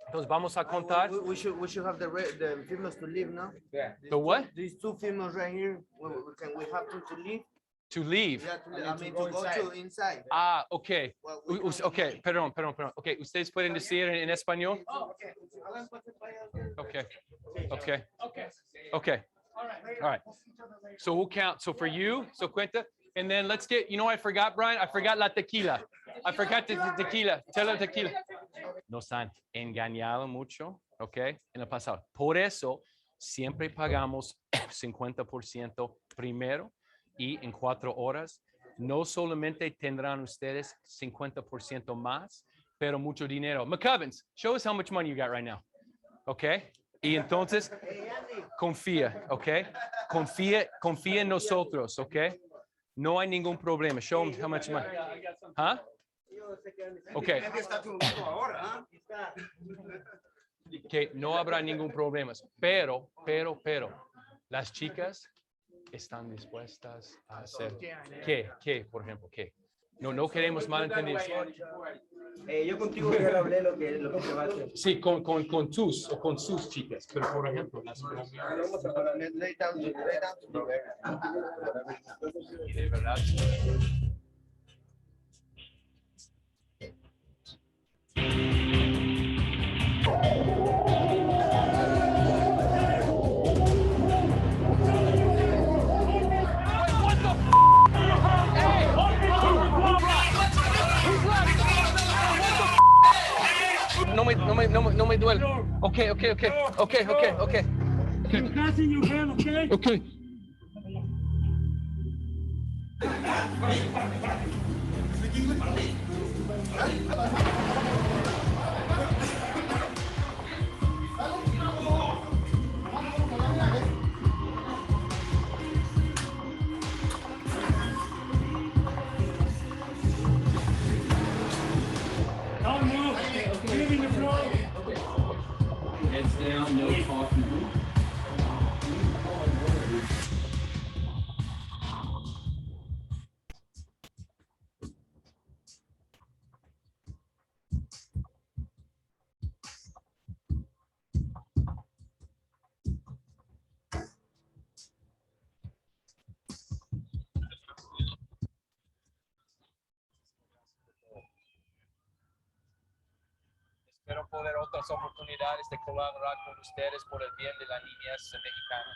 Entonces vamos a contar. We should have the females to leave now. Yeah. The what? These two females right here. We have to leave. To leave. Yeah, I mean to go to inside. Ah, okay. Well, we Okay, perdón. Okay, ¿ustedes pueden decir en español? Oh, okay. Okay. All right. So we'll count. So for you, so cuenta. And then let's get, you know, I forgot, Brian, I forgot la tequila. I forgot the tequila. Tell her tequila. Nos han engañado mucho, ¿ok? En el pasado. Por eso, siempre pagamos 50% primero y en 4 horas. No solamente tendrán ustedes 50% más, pero mucho dinero. McCovens, show us how much money you got right now. ¿Ok? Y entonces, confía, ¿ok? Confía en nosotros, ¿ok? No hay ningún problema. Show them how much money. ¿Ah? Okay. Que no habrá ningún problema. Pero, las chicas están dispuestas a hacer. ¿Qué? Por ejemplo, ¿qué? No queremos malentendidos. Yo contigo ya hablé lo que se va a hacer. Sí, con tus o con sus chicas, pero por ejemplo, las colombianas. Y de verdad. No me duele. Ok. Okay. Heads down, no talking. Espero poder otras oportunidades de colaborar con ustedes por el bien de la niñez mexicana.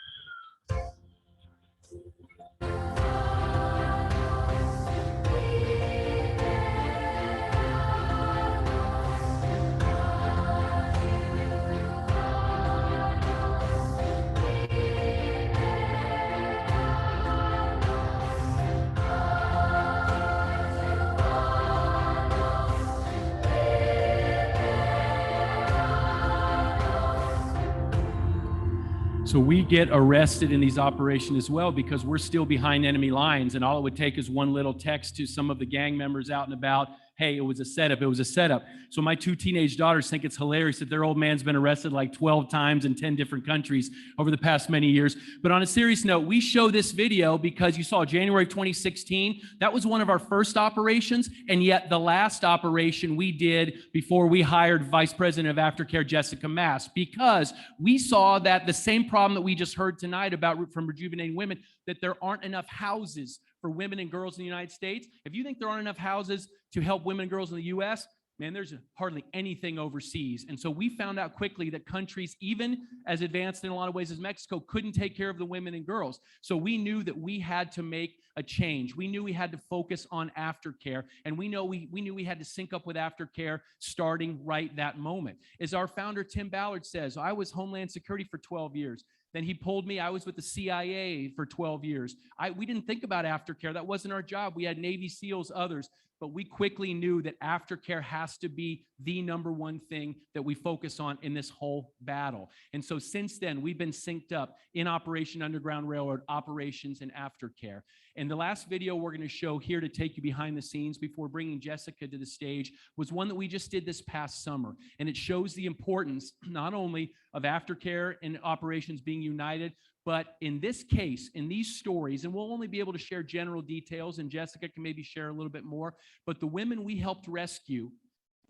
So we get arrested in these operations as well because we're still behind enemy lines. And all it would take is one little text to some of the gang members out and about. Hey, it was a setup. It was a setup. So my two teenage daughters think it's hilarious that their old man's been arrested like 12 times in 10 different countries over the past many years. But on a serious note, we show this video because you saw January 2016. That was one of our first operations. And yet the last operation we did before we hired Vice President of Aftercare, Jessica Mass, because we saw that the same problem that we just heard tonight about from Rejuvenating Women, that there aren't enough houses for women and girls in the United States. If you think there aren't enough houses to help women and girls in the US, man, there's hardly anything overseas. And so we found out quickly that countries, even as advanced in a lot of ways as Mexico, couldn't take care of the women and girls. So we knew that we had to make a change. We knew we had to focus on aftercare, and we knew we had to sync up with aftercare starting right that moment. As our founder, Tim Ballard, says, I was Homeland Security for 12 years. Then he pulled me. I was with the CIA for 12 years. We didn't think about aftercare. That wasn't our job. We had Navy SEALs, others. But we quickly knew that aftercare has to be the number one thing that we focus on in this whole battle. And so since then, we've been synced up in Operation Underground Railroad, operations, and aftercare. And the last video we're going to show here to take you behind the scenes before bringing Jessica to the stage was one that we just did this past summer. And it shows the importance not only of aftercare and operations being united, but in this case, in these stories, and we'll only be able to share general details, and Jessica can maybe share a little bit more, but the women we helped rescue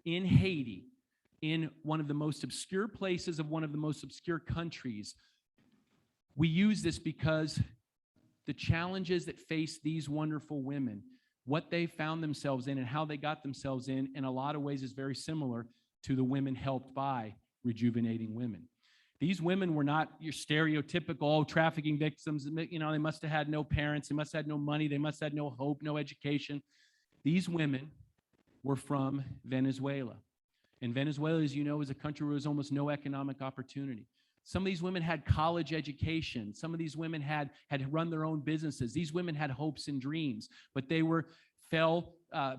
in Haiti, in one of the most obscure places of one of the most obscure countries, we use this because the challenges that face these wonderful women, what they found themselves in and how they got themselves in a lot of ways is very similar to the women helped by Rejuvenating Women. These women were not your stereotypical trafficking victims. You know, they must have had no parents. They must have had no money. They must have had no hope, no education. These women were from Venezuela. And Venezuela, as you know, is a country where there's almost no economic opportunity. Some of these women had college education. Some of these women had run their own businesses. These women had hopes and dreams, but they fell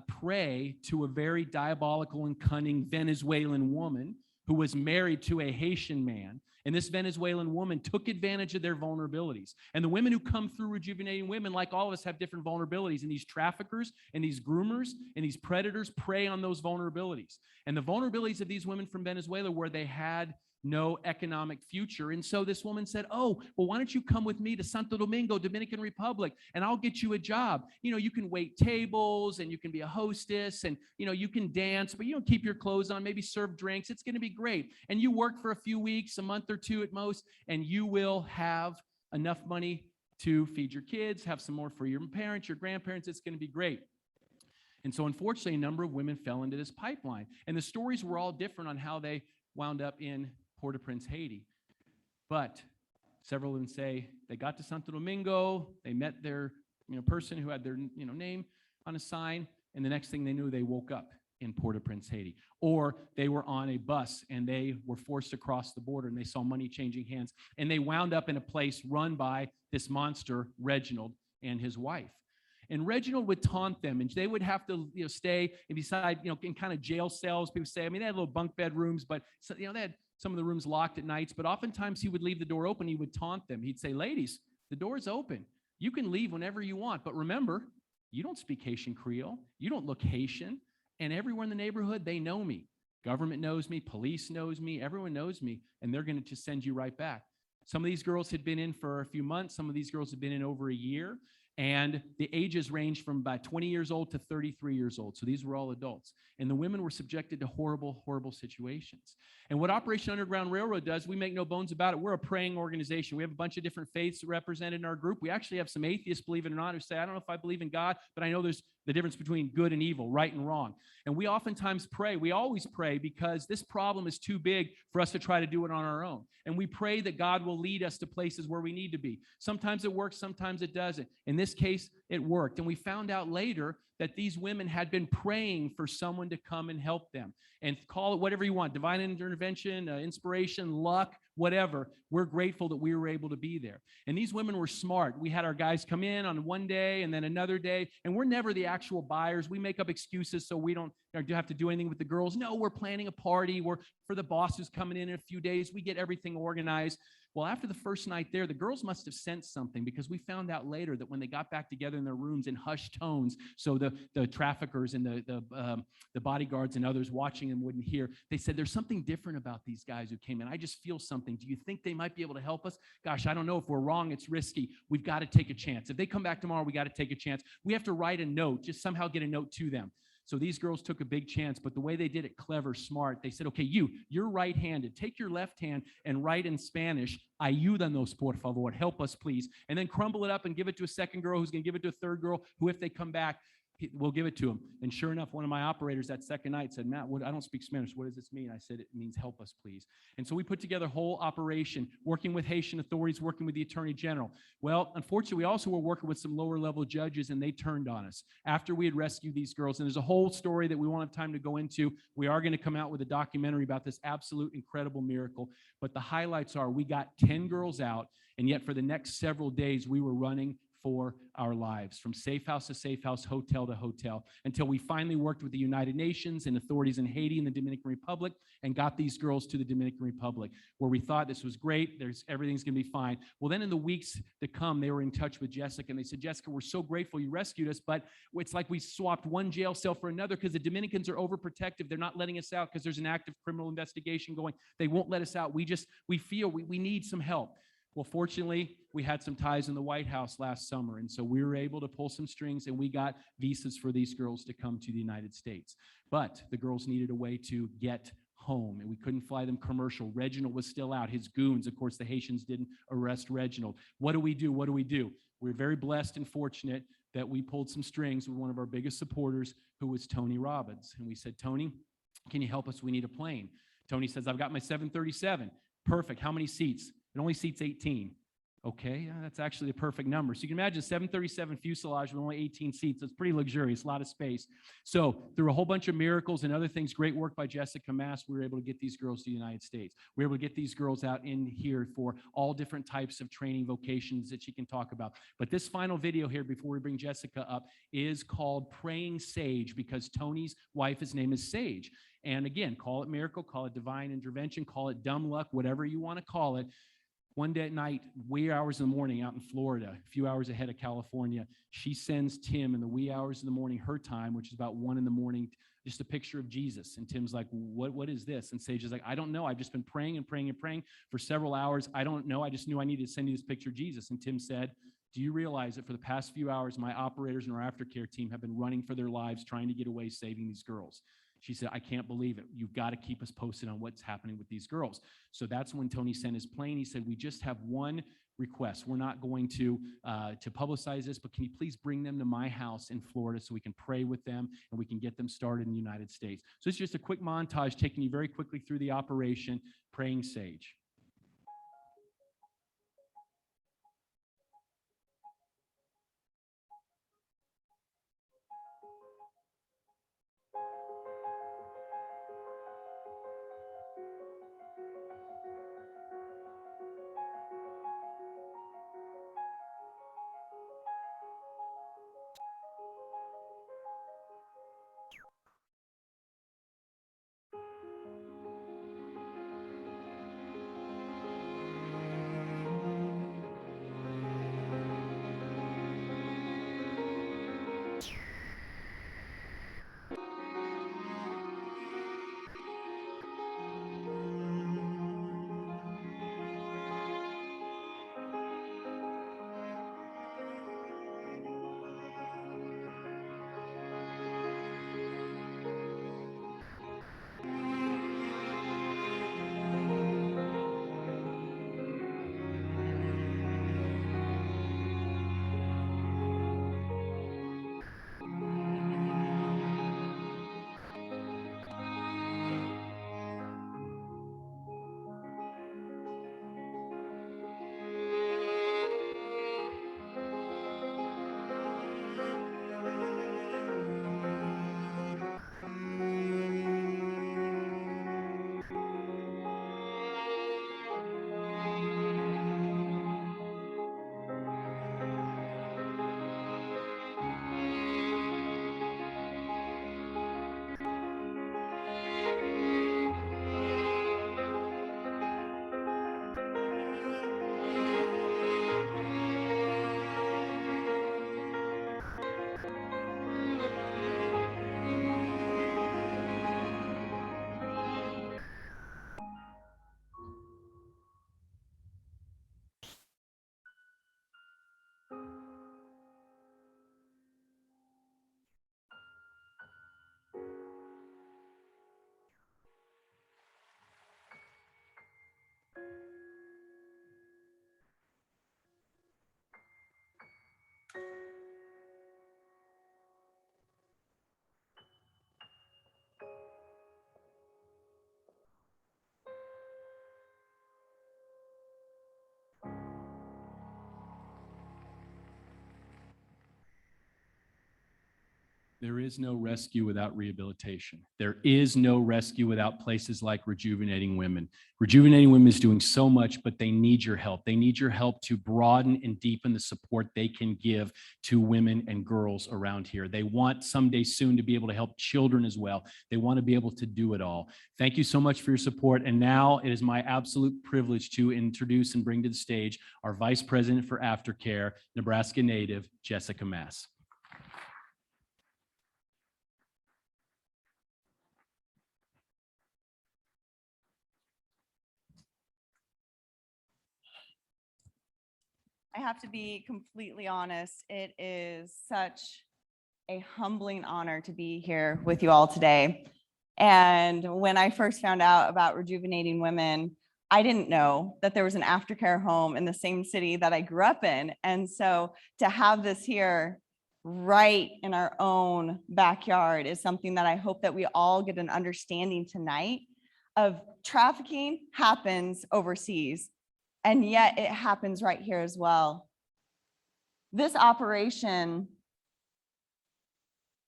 prey to a very diabolical and cunning Venezuelan woman who was married to a Haitian man. And this Venezuelan woman took advantage of their vulnerabilities. And the women who come through Rejuvenating Women, like all of us, have different vulnerabilities. And these traffickers and these groomers and these predators prey on those vulnerabilities. And the vulnerabilities of these women from Venezuela were they had no economic future. And so this woman said, oh, well, why don't you come with me to Santo Domingo, Dominican Republic, and I'll get you a job. You know, you can wait tables and you can be a hostess and, you know, you can dance, but you don't keep your clothes on, maybe serve drinks. It's going to be great. And you work for a few weeks, a month or two at most, and you will have enough money to feed your kids, have some more for your parents, your grandparents. It's going to be great. And so unfortunately, a number of women fell into this pipeline. And the stories were all different on how they wound up in Port-au-Prince, Haiti. But several of them say they got to Santo Domingo, they met their person who had their name on a sign, and the next thing they knew, they woke up in Port-au-Prince, Haiti. Or they were on a bus and they were forced to cross the border and they saw money changing hands. And they wound up in a place run by this monster, Reginald, and his wife. And Reginald would taunt them, and they would have to, stay and beside, in kind of jail cells. People say, I mean, they had little bunk bed rooms, but they had some of the rooms locked at nights. But oftentimes he would leave the door open. He would taunt them. He'd say, ladies, the door's open. You can leave whenever you want. But remember, you don't speak Haitian Creole. You don't look Haitian. And everyone in the neighborhood, they know me. Government knows me. Police knows me. Everyone knows me. And they're going to just send you right back. Some of these girls had been in for a few months. Some of these girls had been in over a year. And the ages ranged from about 20 years old to 33 years old. So these were all adults. And the women were subjected to horrible, horrible situations. And what Operation Underground Railroad does, we make no bones about it. We're a praying organization. We have a bunch of different faiths represented in our group. We actually have some atheists, believe it or not, who say, I don't know if I believe in God, but I know there's the difference between good and evil, right and wrong. And we oftentimes pray. We always pray because this problem is too big for us to try to do it on our own. And we pray that God will lead us to places where we need to be. Sometimes it works, sometimes it doesn't. In this case, it worked. And we found out later that these women had been praying for someone to come and help them. And call it whatever you want, divine intervention, inspiration, luck, whatever. We're grateful that we were able to be there. And these women were smart. We had our guys come in on one day and then another day, and we're never the actual buyers. We make up excuses so we don't have to do anything with the girls. No, we're planning a party. We're for the boss who's coming in a few days. We get everything organized. Well, after the first night there, the girls must have sensed something because we found out later that when they got back together in their rooms in hushed tones, so the traffickers and the bodyguards and others watching them wouldn't hear, they said, there's something different about these guys who came in. I just feel something. Do you think they might be able to help us? Gosh, I don't know. If we're wrong, it's risky. We've got to take a chance. If they come back tomorrow, we got to take a chance. We have to write a note, just somehow get a note to them. So these girls took a big chance, but the way they did it, clever, smart, they said, okay, you're right-handed. Take your left hand and write in Spanish, ayúdanos, por favor, help us, please. And then crumble it up and give it to a second girl who's going to give it to a third girl who, if they come back, we'll give it to them. And sure enough, one of my operators that second night said, Matt, I don't speak Spanish. What does this mean? I said, it means help us, please. And so we put together a whole operation, working with Haitian authorities, working with the Attorney General. Well, unfortunately, we also were working with some lower level judges, and they turned on us after we had rescued these girls. And there's a whole story that we won't have time to go into. We are going to come out with a documentary about this absolute incredible miracle. But the highlights are we got 10 girls out, and yet for the next several days, we were running for our lives, from safe house to safe house, hotel to hotel, until we finally worked with the United Nations and authorities in Haiti and the Dominican Republic and got these girls to the Dominican Republic, where we thought this was great, everything's going to be fine. Well, then in the weeks to come, they were in touch with Jessica, and they said, Jessica, we're so grateful you rescued us, but it's like we swapped one jail cell for another because the Dominicans are overprotective. They're not letting us out because there's an active criminal investigation going. They won't let us out. We feel we need some help. Well, fortunately, we had some ties in the White House last summer, and so we were able to pull some strings, and we got visas for these girls to come to the United States. But the girls needed a way to get home, and we couldn't fly them commercial. Reginald was still out. His goons, of course, the Haitians didn't arrest Reginald. What do we do? What do we do? We're very blessed and fortunate that we pulled some strings with one of our biggest supporters, who was Tony Robbins. And we said, Tony, can you help us? We need a plane. Tony says, I've got my 737. Perfect. How many seats? It only seats 18. Okay, that's actually the perfect number. So you can imagine 737 fuselage with only 18 seats. It's pretty luxurious, a lot of space. So through a whole bunch of miracles and other things, great work by Jessica Mass, we were able to get these girls to the United States. We were able to get these girls out in here for all different types of training vocations that she can talk about. But this final video here, before we bring Jessica up, is called Praying Sage, because Tony's wife, his name is Sage. And again, call it miracle, call it divine intervention, call it dumb luck, whatever you want to call it. One day at night, wee hours in the morning out in Florida, a few hours ahead of California, she sends Tim in the wee hours in the morning, her time, which is about 1 in the morning, just a picture of Jesus. And Tim's like, what is this? And Sage is like, I don't know. I've just been praying and praying and praying for several hours. I don't know. I just knew I needed to send you this picture of Jesus. And Tim said, do you realize that for the past few hours, my operators and our aftercare team have been running for their lives, trying to get away, saving these girls? She said, I can't believe it. You've got to keep us posted on what's happening with these girls. So that's when Tony sent his plane. He said, we just have one request. We're not going to publicize this, but can you please bring them to my house in Florida so we can pray with them and we can get them started in the United States. So it's just a quick montage taking you very quickly through the operation, praying Sage. There is no rescue without rehabilitation. There is no rescue without places like Rejuvenating Women. Rejuvenating Women is doing so much, but they need your help. They need your help to broaden and deepen the support they can give to women and girls around here. They want someday soon to be able to help children as well. They want to be able to do it all. Thank you so much for your support. And now it is my absolute privilege to introduce and bring to the stage our Vice President for Aftercare, Nebraska native, Jessica Mass. I have to be completely honest. It is such a humbling honor to be here with you all today. And when I first found out about Rejuvenating Women, I didn't know that there was an aftercare home in the same city that I grew up in. And so to have this here right in our own backyard is something that I hope that we all get an understanding tonight of. Trafficking happens overseas. And yet it happens right here as well. This operation,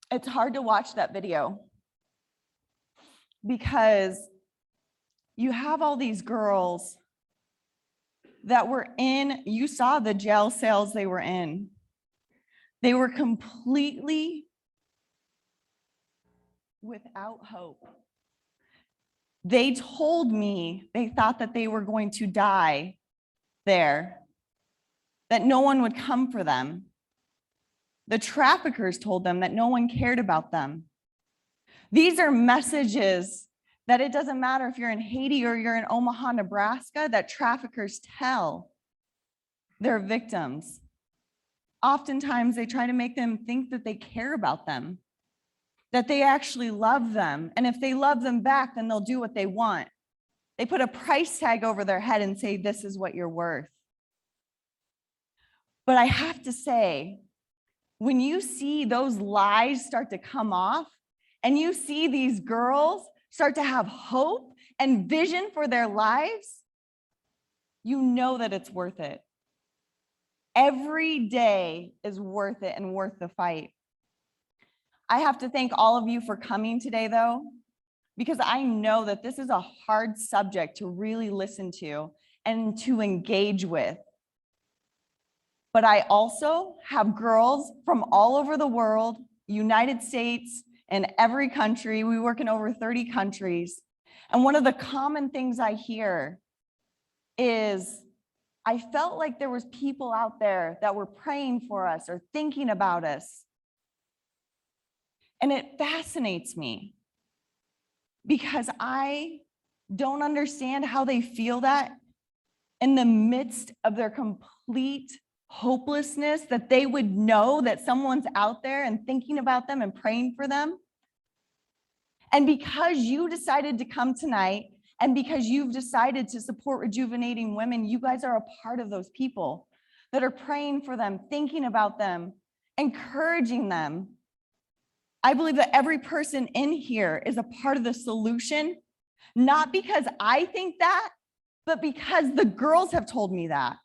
it's hard to watch that video because you have all these girls that were in, you saw the jail cells they were in. They were completely without hope. They told me they thought that they were going to die there, that no one would come for them. The traffickers told them that no one cared about them. These are messages that it doesn't matter if you're in Haiti or you're in Omaha, Nebraska, that traffickers tell their victims. Oftentimes, they try to make them think that they care about them, that they actually love them. And if they love them back, then they'll do what they want. They put a price tag over their head and say, this is what you're worth. But I have to say, when you see those lies start to come off and you see these girls start to have hope and vision for their lives, you know that it's worth it. Every day is worth it and worth the fight. I have to thank all of you for coming today, though, because I know that this is a hard subject to really listen to and to engage with. But I also have girls from all over the world, United States, and every country. We work in over 30 countries. And one of the common things I hear is, I felt like there was people out there that were praying for us or thinking about us. And it fascinates me because I don't understand how they feel that in the midst of their complete hopelessness, that they would know that someone's out there and thinking about them and praying for them. And because you decided to come tonight, and because you've decided to support Rejuvenating Women, you guys are a part of those people that are praying for them, thinking about them, encouraging them. I believe that every person in here is a part of the solution, not because I think that, but because the girls have told me that.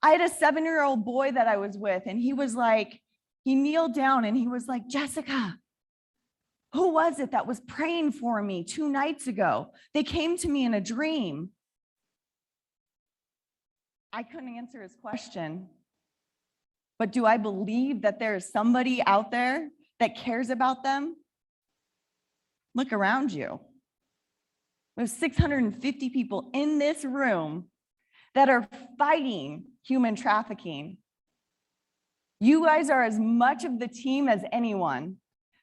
I had a 7-year-old boy that I was with, and he was like, he kneeled down and he was like, Jessica, who was it that was praying for me 2 nights ago? They came to me in a dream. I couldn't answer his question. But do I believe that there is somebody out there that cares about them? Look around you. We have 650 people in this room that are fighting human trafficking. You guys are as much of the team as anyone.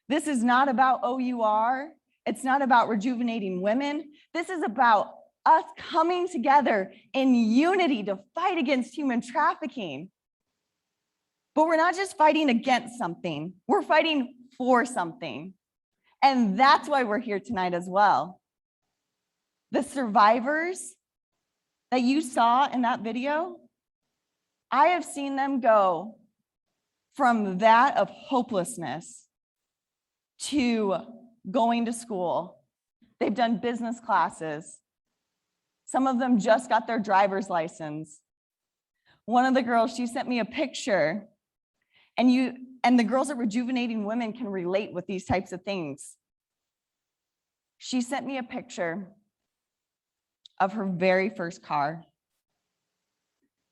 This is not about OUR. It's not about Rejuvenating Women. This is about us coming together in unity to fight against human trafficking. But we're not just fighting against something, we're fighting for something. And that's why we're here tonight as well. The survivors that you saw in that video, I have seen them go from that of hopelessness to going to school. They've done business classes. Some of them just got their driver's license. One of the girls, she sent me a picture, and the girls at Rejuvenating Women can relate with these types of things. She sent me a picture of her very first car.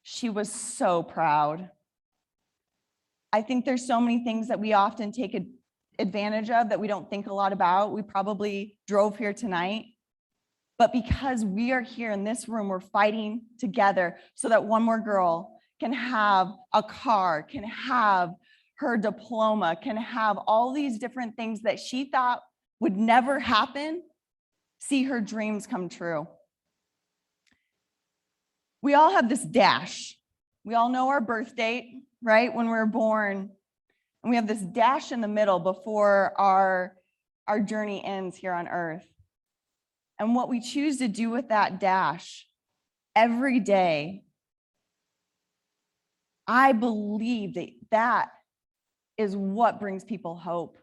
She was so proud. I think there's so many things that we often take advantage of that we don't think a lot about. We probably drove here tonight, but because we are here in this room, we're fighting together so that one more girl can have a car, can have her diploma, can have all these different things that she thought would never happen, see her dreams come true. We all have this dash. We all know our birth date, right? When we're born. And we have this dash in the middle before our journey ends here on earth. And what we choose to do with that dash every day, I believe that is what brings people hope.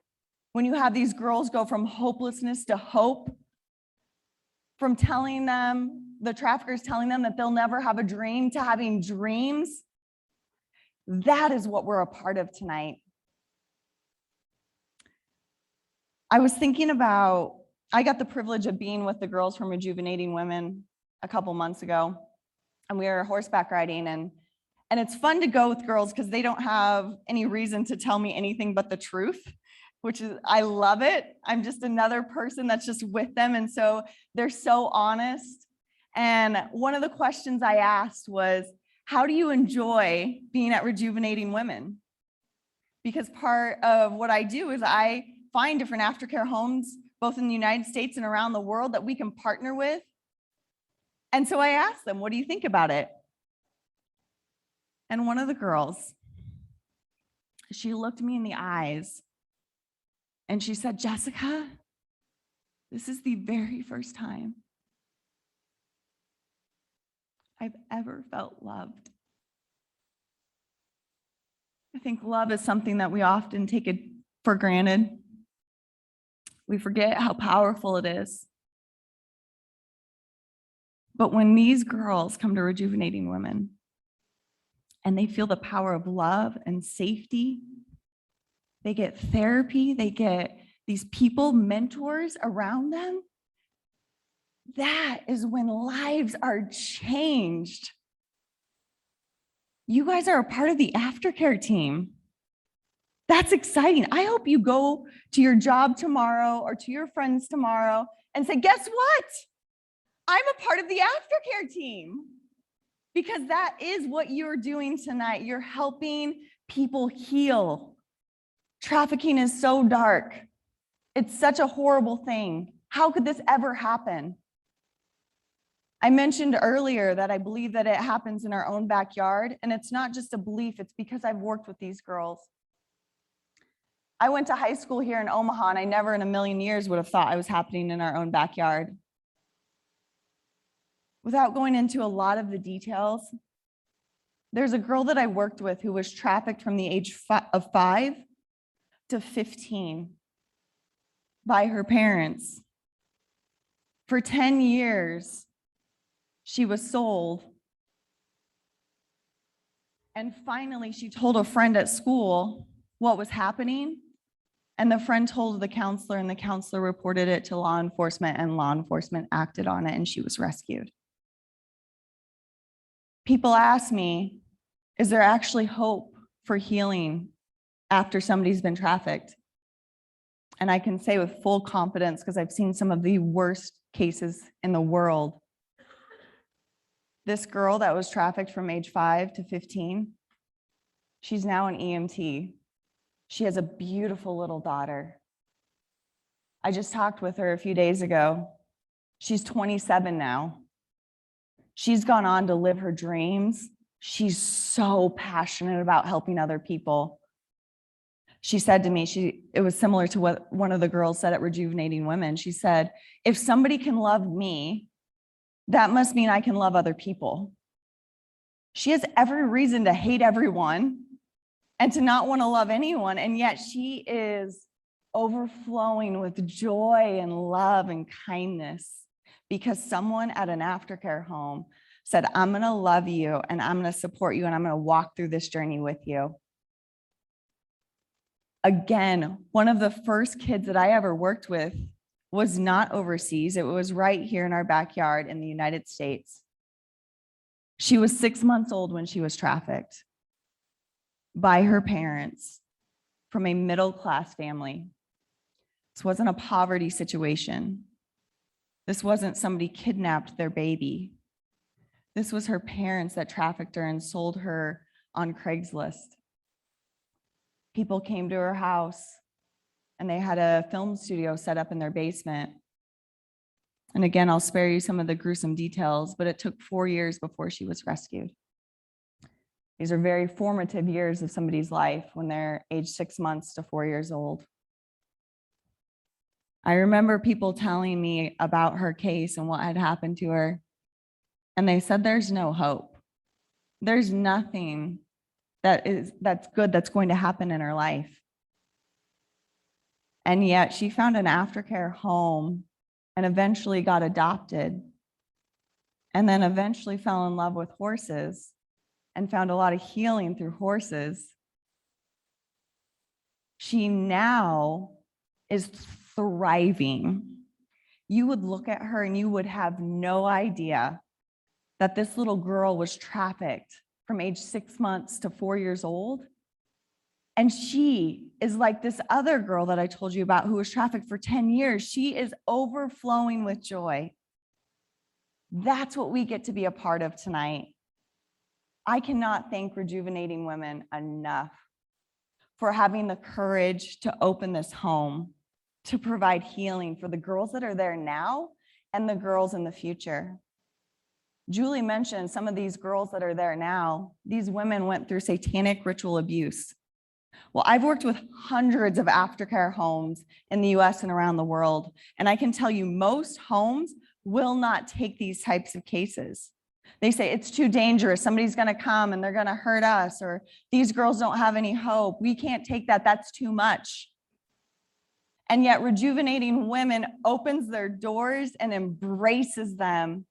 When you have these girls go from hopelessness to hope, from telling them, the traffickers telling them that they'll never have a dream, to having dreams, that is what we're a part of tonight. I was thinking about, I got the privilege of being with the girls from Rejuvenating Women a couple months ago, and we were horseback riding, and it's fun to go with girls because they don't have any reason to tell me anything but the truth, which is, I love it. I'm just another person that's just with them, and so they're so honest. And one of the questions I asked was, how do you enjoy being at Rejuvenating Women? Because part of what I do is I find different aftercare homes, both in the United States and around the world, that we can partner with. And so I asked them, what do you think about it? And one of the girls, she looked me in the eyes and she said, Jessica, this is the very first time I've ever felt loved. I think love is something that we often take it for granted. We forget how powerful it is. But when these girls come to Rejuvenating Women and they feel the power of love and safety, they get therapy, they get these people, mentors around them, that is when lives are changed. You guys are a part of the aftercare team. That's exciting. I hope you go to your job tomorrow or to your friends tomorrow and say, guess what? I'm a part of the aftercare team. Because that is what you're doing tonight. You're helping people heal. Trafficking is so dark. It's such a horrible thing. How could this ever happen? I mentioned earlier that I believe that it happens in our own backyard, and it's not just a belief, it's because I've worked with these girls. I went to high school here in Omaha, and I never in a million years would have thought it was happening in our own backyard. Without going into a lot of the details, there's a girl that I worked with who was trafficked from the age of 5 to 15 by her parents. For 10 years, she was sold. And finally, she told a friend at school what was happening. And the friend told the counselor, and the counselor reported it to law enforcement, and law enforcement acted on it, and she was rescued. People ask me, is there actually hope for healing after somebody's been trafficked? And I can say with full confidence, because I've seen some of the worst cases in the world. This girl that was trafficked from age 5 to 15, she's now an EMT. She has a beautiful little daughter. I just talked with her a few days ago. She's 27 now. She's gone on to live her dreams. She's so passionate about helping other people. She said to me, it was similar to what one of the girls said at Rejuvenating Women. She said, if somebody can love me, that must mean I can love other people. She has every reason to hate everyone and to not want to love anyone, and yet she is overflowing with joy and love and kindness because someone at an aftercare home said, I'm going to love you and I'm going to support you and I'm going to walk through this journey with you. Again, one of the first kids that I ever worked with was not overseas. It was right here in our backyard in the United States. She was 6 months old when she was trafficked by her parents from a middle-class family. This wasn't a poverty situation. This wasn't somebody kidnapped their baby. This was her parents that trafficked her and sold her on Craigslist. People came to her house and they had a film studio set up in their basement. And again, I'll spare you some of the gruesome details, but it took 4 years before she was rescued. These are very formative years of somebody's life when they're age 6 months to 4 years old. I remember people telling me about her case and what had happened to her. And they said, there's no hope. There's nothing that's good that's going to happen in her life. And yet she found an aftercare home and eventually got adopted. And then eventually fell in love with horses and found a lot of healing through horses. She now is thriving. You would look at her and you would have no idea that this little girl was trafficked from age 6 months to 4 years old. And she is like this other girl that I told you about who was trafficked for 10 years. She is overflowing with joy. That's what we get to be a part of tonight. I cannot thank Rejuvenating Women enough for having the courage to open this home to provide healing for the girls that are there now and the girls in the future. Julie mentioned some of these girls that are there now. These women went through satanic ritual abuse. Well, I've worked with hundreds of aftercare homes in the US and around the world, and I can tell you most homes will not take these types of cases. They say it's too dangerous. Somebody's going to come and they're going to hurt us, or these girls don't have any hope. We can't take that. That's too much. And yet Rejuvenating Women opens their doors and embraces them.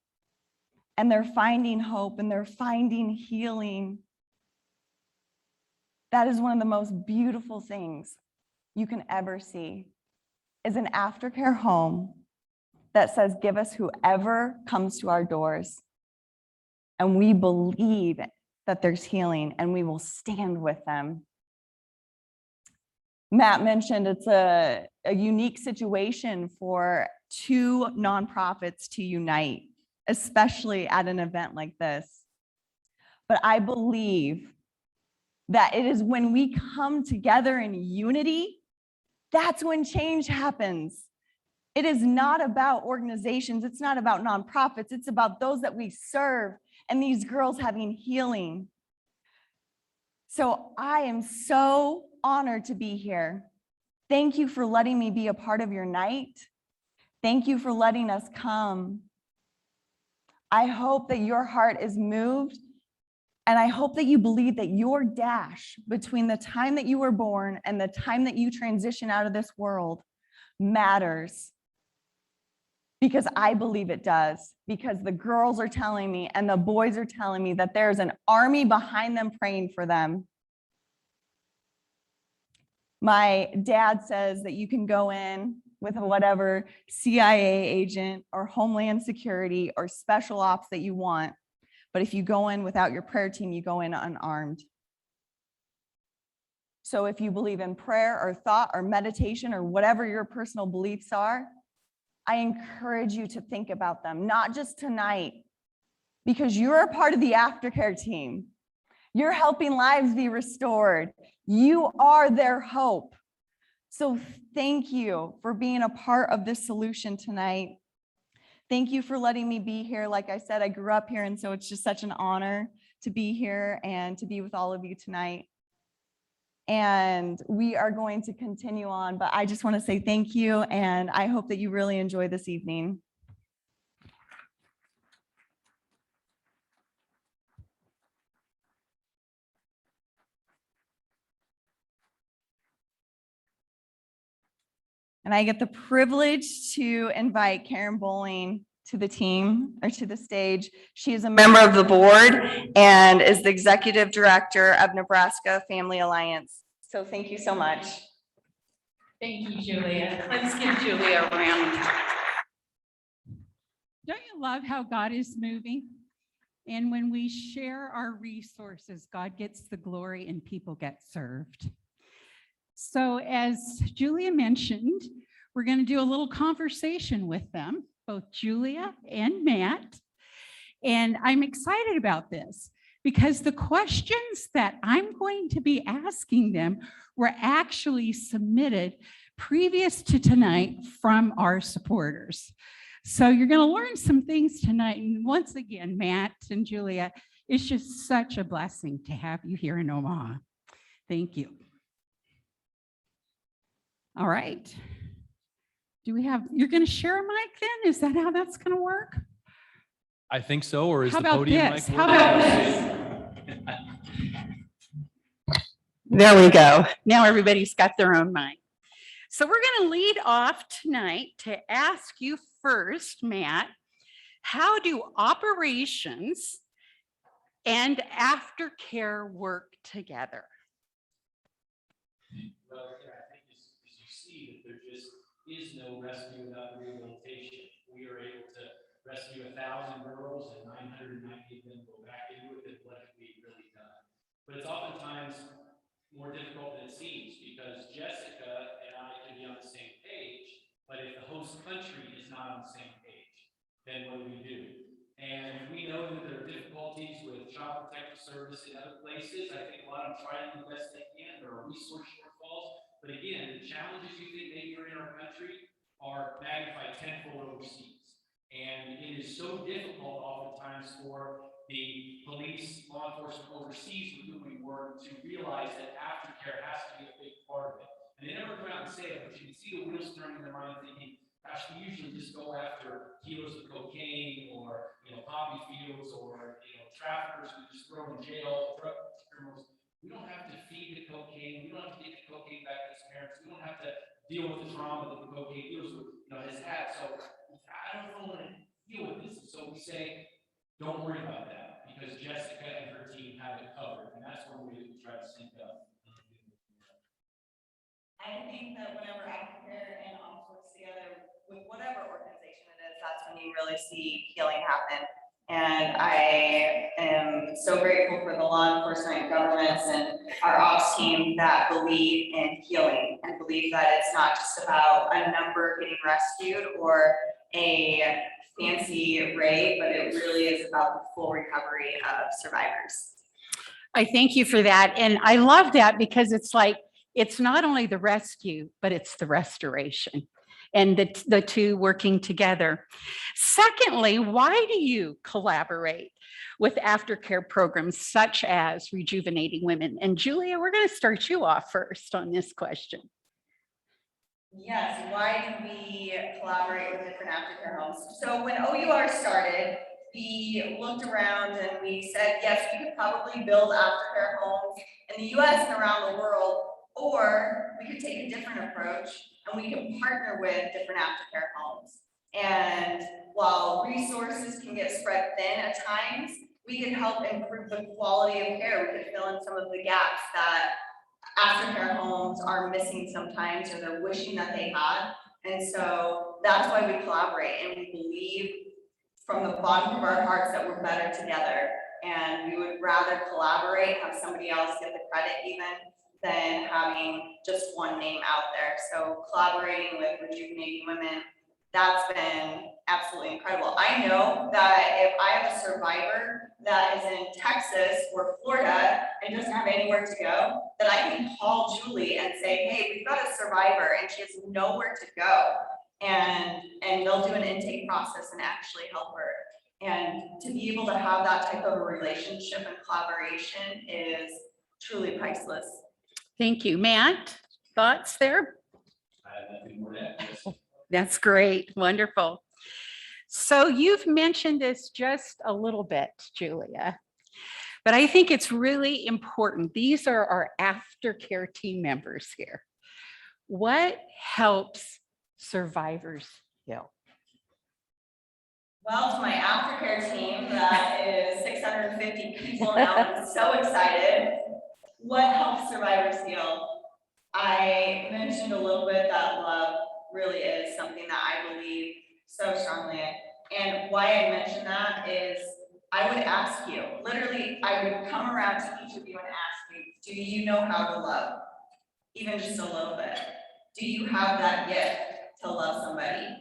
And they're finding hope and they're finding healing. That is one of the most beautiful things you can ever see, is an aftercare home that says, give us whoever comes to our doors. And we believe that there's healing and we will stand with them. Matt mentioned it's a unique situation for two nonprofits to unite, especially at an event like this. But I believe that it is when we come together in unity, that's when change happens. It is not about organizations. It's not about nonprofits. It's about those that we serve and these girls having healing. So I am so honored to be here. Thank you for letting me be a part of your night. Thank you for letting us come. I hope that your heart is moved, and I hope that you believe that your dash between the time that you were born and the time that you transition out of this world matters. Because I believe it does, because the girls are telling me and the boys are telling me that there's an army behind them praying for them. My dad says that you can go in with whatever CIA agent or Homeland Security or special ops that you want. But if you go in without your prayer team, you go in unarmed. So if you believe in prayer or thought or meditation or whatever your personal beliefs are, I encourage you to think about them, not just tonight, because you're a part of the aftercare team. You're helping lives be restored. You are their hope. So thank you for being a part of this solution tonight. Thank you for letting me be here. Like I said, I grew up here, and so it's just such an honor to be here and to be with all of you tonight. And we are going to continue on, but I just want to say thank you, and I hope that you really enjoy this evening. And I get the privilege to invite Karen Bowling to the team or to the stage. She is a member of the board and is the executive director of Nebraska Family Alliance. So thank you so much. Thank you, Julia. Let's give Julia a round. Don't you love how God is moving? And when we share our resources, God gets the glory and people get served. So as Julia mentioned, we're going to do a little conversation with them, both Julia and Matt. And I'm excited about this because the questions that I'm going to be asking them were actually submitted previous to tonight from our supporters. So you're going to learn some things tonight. And once again, Matt and Julia, it's just such a blessing to have you here in Omaha. Thank you. All right. You're going to share a mic then? Is that how that's going to work? I think so, or is How the about podium this? mic How working? about There we go. Now everybody's got their own mic. So we're going to lead off tonight to ask you first, Matt, how do operations and aftercare work together? Well, I think as you see that there just is no rescue without rehabilitation. We are able to rescue 1,000 girls and 990 of them go back into it than what we've really done. But it's oftentimes more difficult than it seems because Jessica and I can be on the same page, but if the host country is not on the same page, then what do we do? And we know that there are difficulties with Child Protective Service in other places. I think a lot of them try to do the best they can. There are resource shortfalls, But again, the challenges you think maybe are in our country are magnified tenfold overseas. And it is so difficult oftentimes for the police, law enforcement overseas who we work to realize that aftercare has to be a big part of it. And they never come out and say it, but you can see the wheels turning in their mind thinking, gosh, we usually just go after kilos of cocaine or, poppy fields or, traffickers who just throw in jail, drug criminals. We don't have to feed the cocaine. We don't have to get the cocaine back to its parents. We don't have to deal with the trauma that the cocaine deals with, has had. So I don't want to deal with this. So we say, don't worry about that because Jessica and her team have it covered. And that's one way that we try to sync up. I think that whenever Aftercare and Ops works together with whatever organization it is, that's when you really see healing happen. And I am so grateful for the law enforcement, governments, and our ops team that believe in healing and believe that it's not just about a number getting rescued or a fancy rate, but it really is about the full recovery of survivors. I thank you for that. And I love that because it's like, it's not only the rescue, but it's the restoration and the two working together. Secondly, why do you collaborate with aftercare programs such as Rejuvenating Women? And Julia, we're going to start you off first on this question. Yes, why do we collaborate with different aftercare homes? So when OUR started, we looked around and we said, yes, we could probably build aftercare homes in the US and around the world, or we could take a different approach and we can partner with different aftercare homes. And while resources can get spread thin at times, we can help improve the quality of care. We can fill in some of the gaps that aftercare homes are missing sometimes, or they're wishing that they had. And so that's why we collaborate, and we believe from the bottom of our hearts that we're better together. And we would rather collaborate, have somebody else get the credit even, than having just one name out there. So collaborating with Rejuvenating Women, that's been absolutely incredible. I know that if I have a survivor that is in Texas or Florida and doesn't have anywhere to go, that I can call Julie and say, hey, we've got a survivor and she has nowhere to go. And they'll do an intake process and actually help her. And to be able to have that type of a relationship and collaboration is truly priceless. Thank you. Matt, thoughts there? I have nothing more to add. That's great. Wonderful. So you've mentioned this just a little bit, Julia, but I think it's really important. These are our aftercare team members here. What helps survivors heal? Well, to my aftercare team that is 650 people now, I'm so excited. What helps survivors heal? I mentioned a little bit that love really is something that I believe so strongly in. And why I mentioned that is I would ask you, literally, I would come around to each of you and ask you, do you know how to love? Even just a little bit. Do you have that gift to love somebody?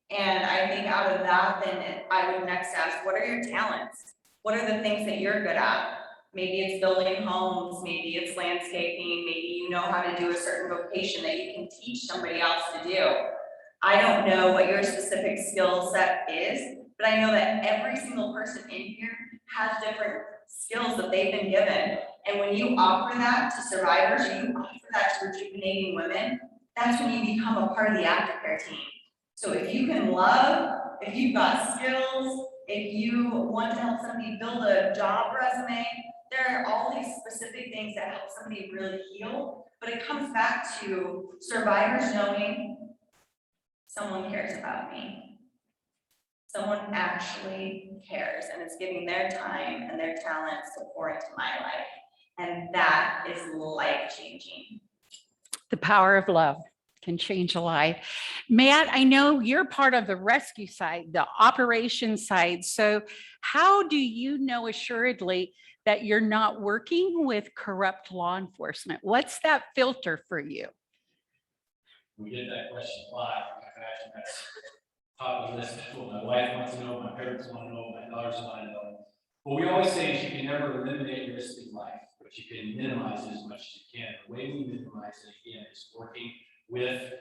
And I think out of that, then I would next ask, what are your talents? What are the things that you're good at? Maybe it's building homes, maybe it's landscaping, maybe you know how to do a certain vocation that you can teach somebody else to do. I don't know what your specific skill set is, but I know that every single person in here has different skills that they've been given. And when you offer that to survivors, you offer that to Rejuvenating Women, that's when you become a part of the aftercare team. So if you can love, if you've got skills, if you want to help somebody build a job resume, there are all these specific things that help somebody really heal, but it comes back to survivors knowing someone cares about me. Someone actually cares and is giving their time and their talents to pour into my life. And that is life-changing. The power of love can change a life. Matt, I know you're part of the rescue side, the operation side. So how do you know assuredly that you're not working with corrupt law enforcement? What's that filter for you? We get that question a lot. Actually, that's top of the list. That's what my wife wants to know, my parents want to know, my daughters want to know. What we always say is you can never eliminate risk in life, but you can minimize it as much as you can. The way we minimize it, again, is working with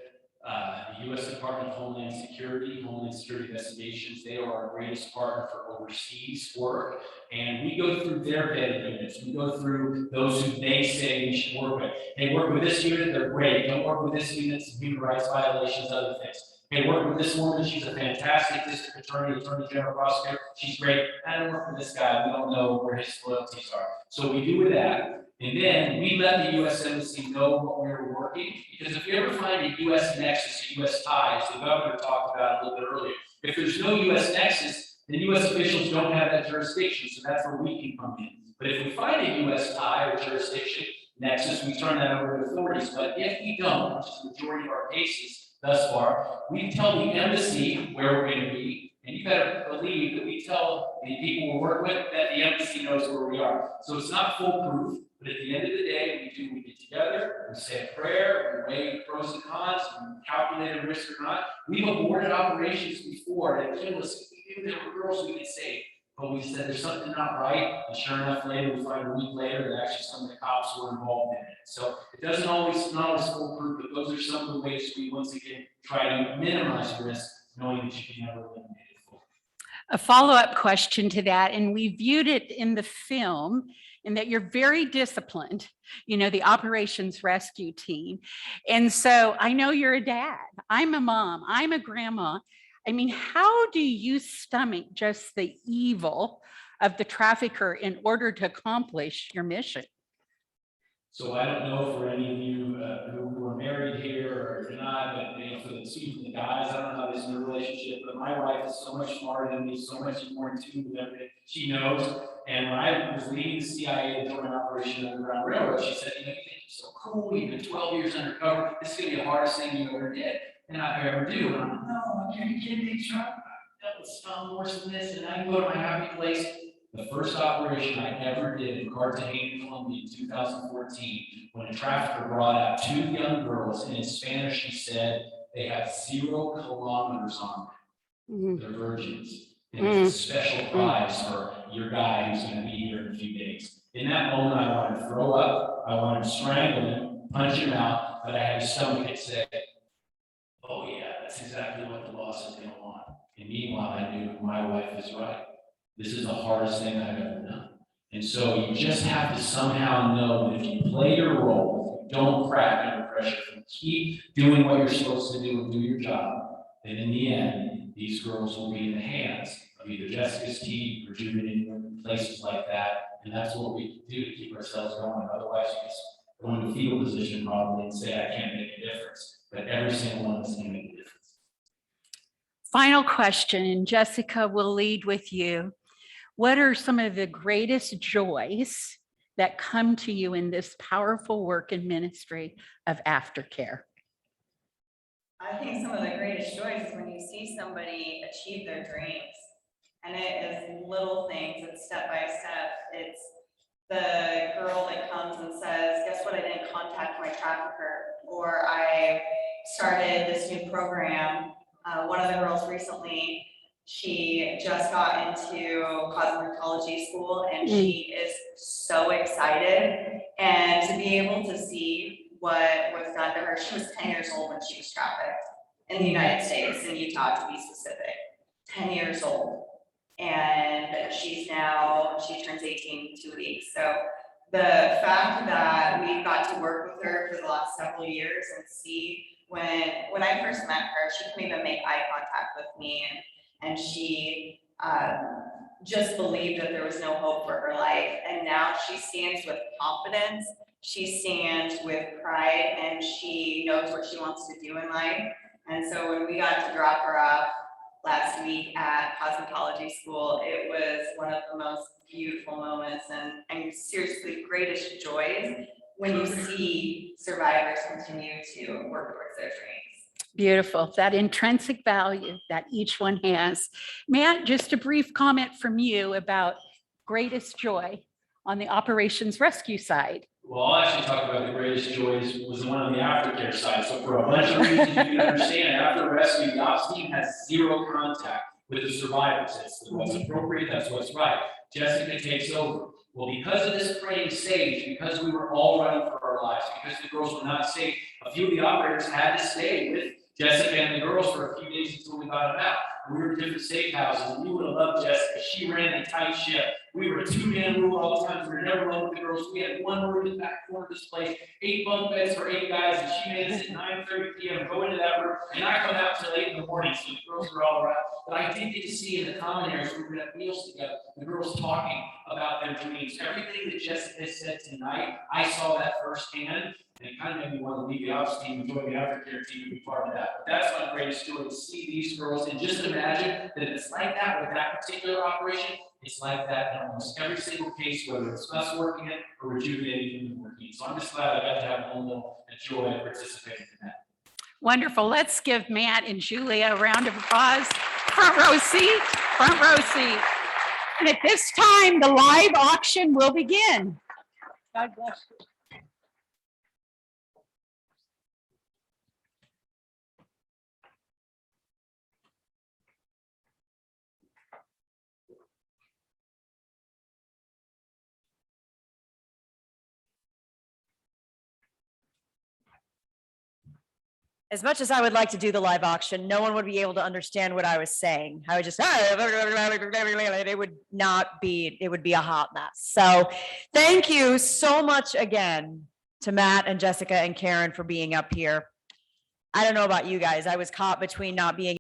the U.S. Department of Homeland Security Investigations. They are our greatest partner for overseas work. And we go through their vetted units. We go through those who they say we should work with. Hey, work with this unit, they're great. Don't work with this unit, some human rights violations, other things. Hey, work with this woman, she's a fantastic district attorney, attorney general, prosecutor, she's great. I don't work with this guy, we don't know where his loyalties are. So we do with that. And then we let the U.S. Embassy know what we're working, because if you ever find a U.S. nexus, U.S. ties, the governor talked about it a little bit earlier. If there's no U.S. nexus, then U.S. officials don't have that jurisdiction, so that's where we can come in. But if we find a U.S. tie or jurisdiction nexus, we turn that over to authorities. But if we don't, which is the majority of our cases thus far, we tell the embassy where we're going to be, and you better believe that we tell the people we work with that the embassy knows where we are. So it's not foolproof. But at the end of the day, we get together, we say a prayer, we weigh pros and cons, we calculate a risk or not. We've aborted operations before that killed us. If we knew there were girls we could save, but we said there's something not right, and sure enough, later we find a week later that actually some of the cops were involved in it. So it doesn't always, not always foolproof, but those are some of the ways we once again try to minimize risk, knowing that you can never eliminate it fully. A follow-up question to that, and we viewed it in the film, in that you're very disciplined, you know, the operations rescue team. And so I know you're a dad, I'm a mom, I'm a grandma. I mean, how do you stomach just the evil of the trafficker in order to accomplish your mission? So I don't know for any of you who are married here or not, but you know, for the guys, I don't know how this is in a relationship, but my wife is so much smarter than me, so much more in tune with everything she knows. And when I was leading the CIA during Operation Underground Railroad, she said, you know, you think you're so cool, you've been 12 years undercover, this is gonna be the hardest thing you ever did, and I ever do. And I'm like, no, are you kidding me? I've dealt with stuff worse than this, and I can go to my happy place. The first operation I ever did in Cartagena, Colombia in 2014, when a trafficker brought out 2 young girls, and in Spanish he said, they have 0 kilometers on them. They're virgins. And it's a special prize for your guy who's going to be here in a few days. In that moment, I wanted to throw up, I wanted to strangle him, punch him out, but I had a stomach that said, oh yeah, that's exactly what the boss is going to want. And meanwhile, I knew my wife is right. This is the hardest thing I've ever done. And so you just have to somehow know that if you play your role, if you don't crack under pressure, if you keep doing what you're supposed to do and do your job, then in the end, these girls will be in the hands of either Jessica's team, Rejuvenating, places like that. And that's what we do to keep ourselves going. Otherwise, you just go into fetal position probably and say, I can't make a difference. But every single one of us can make a difference. Final question, and Jessica will lead with you. What are some of the greatest joys that come to you in this powerful work and ministry of aftercare? I think some of the greatest joys is when you see somebody achieve their dreams. And it is little things, it's step by step. It's the girl that comes and says, guess what, I didn't contact my trafficker, or I started this new program. One of the girls recently, she just got into cosmetology school and she is so excited. And to be able to see what was done to her, she was 10 years old when she was trafficked in the United States, in Utah to be specific, 10 years old. And she turns 18 in 2 weeks. So the fact that we got to work with her for the last several years and see when I first met her, she couldn't even make eye contact with me. And she just believed that there was no hope for her life. And now she stands with confidence, she stands with pride, and she knows what she wants to do in life. And so when we got to drop her off last week at cosmetology school, it was one of the most beautiful moments and seriously greatest joys when you see survivors continue to work towards their dreams. Beautiful, that intrinsic value that each one has. Matt, just a brief comment from you about greatest joy on the operations rescue side. Well, I'll actually talk about the greatest joys was the one on the aftercare side. So for a bunch of reasons you can understand, after rescue, the ops team has 0 contact with the survivors. It's what's appropriate, that's what's right. Jessica takes over. Well, because of this praying stage, because we were all running for our lives, because the girls were not safe, a few of the operators had to stay with Jessica and the girls for a few days until we got them out. We were in different safe houses, and we would have loved Jessica. She ran a tight ship. We were a two-man rule all the time. We were never alone with the girls. We had one room in the back corner of this place, 8 bunk beds for 8 guys, and she made us at 9:30 p.m. go into that room, and I come out till 8 in the morning, so the girls were all around. But I did get to see in the common areas where we were at meals together, the girls talking about their dreams. Everything that Jessica said tonight, I saw that firsthand. And it kind of made me want to leave the ops team and join the aftercare team to be part of that. But that's my greatest joy, to see these girls and just imagine that it's like that with that particular operation. It's like that in almost every single case, whether it's us working it or Rejuvenating and working. So I'm just glad I got to have a little joy of participating in that. Wonderful. Let's give Matt and Julia a round of applause. Front row seat, front row seat. And at this time, the live auction will begin. God bless you. As much as I would like to do the live auction, no one would be able to understand what I was saying. I would just, it would not be, it would be a hot mess. So thank you so much again to Matt and Jessica and Karen for being up here. I don't know about you guys. I was caught between not being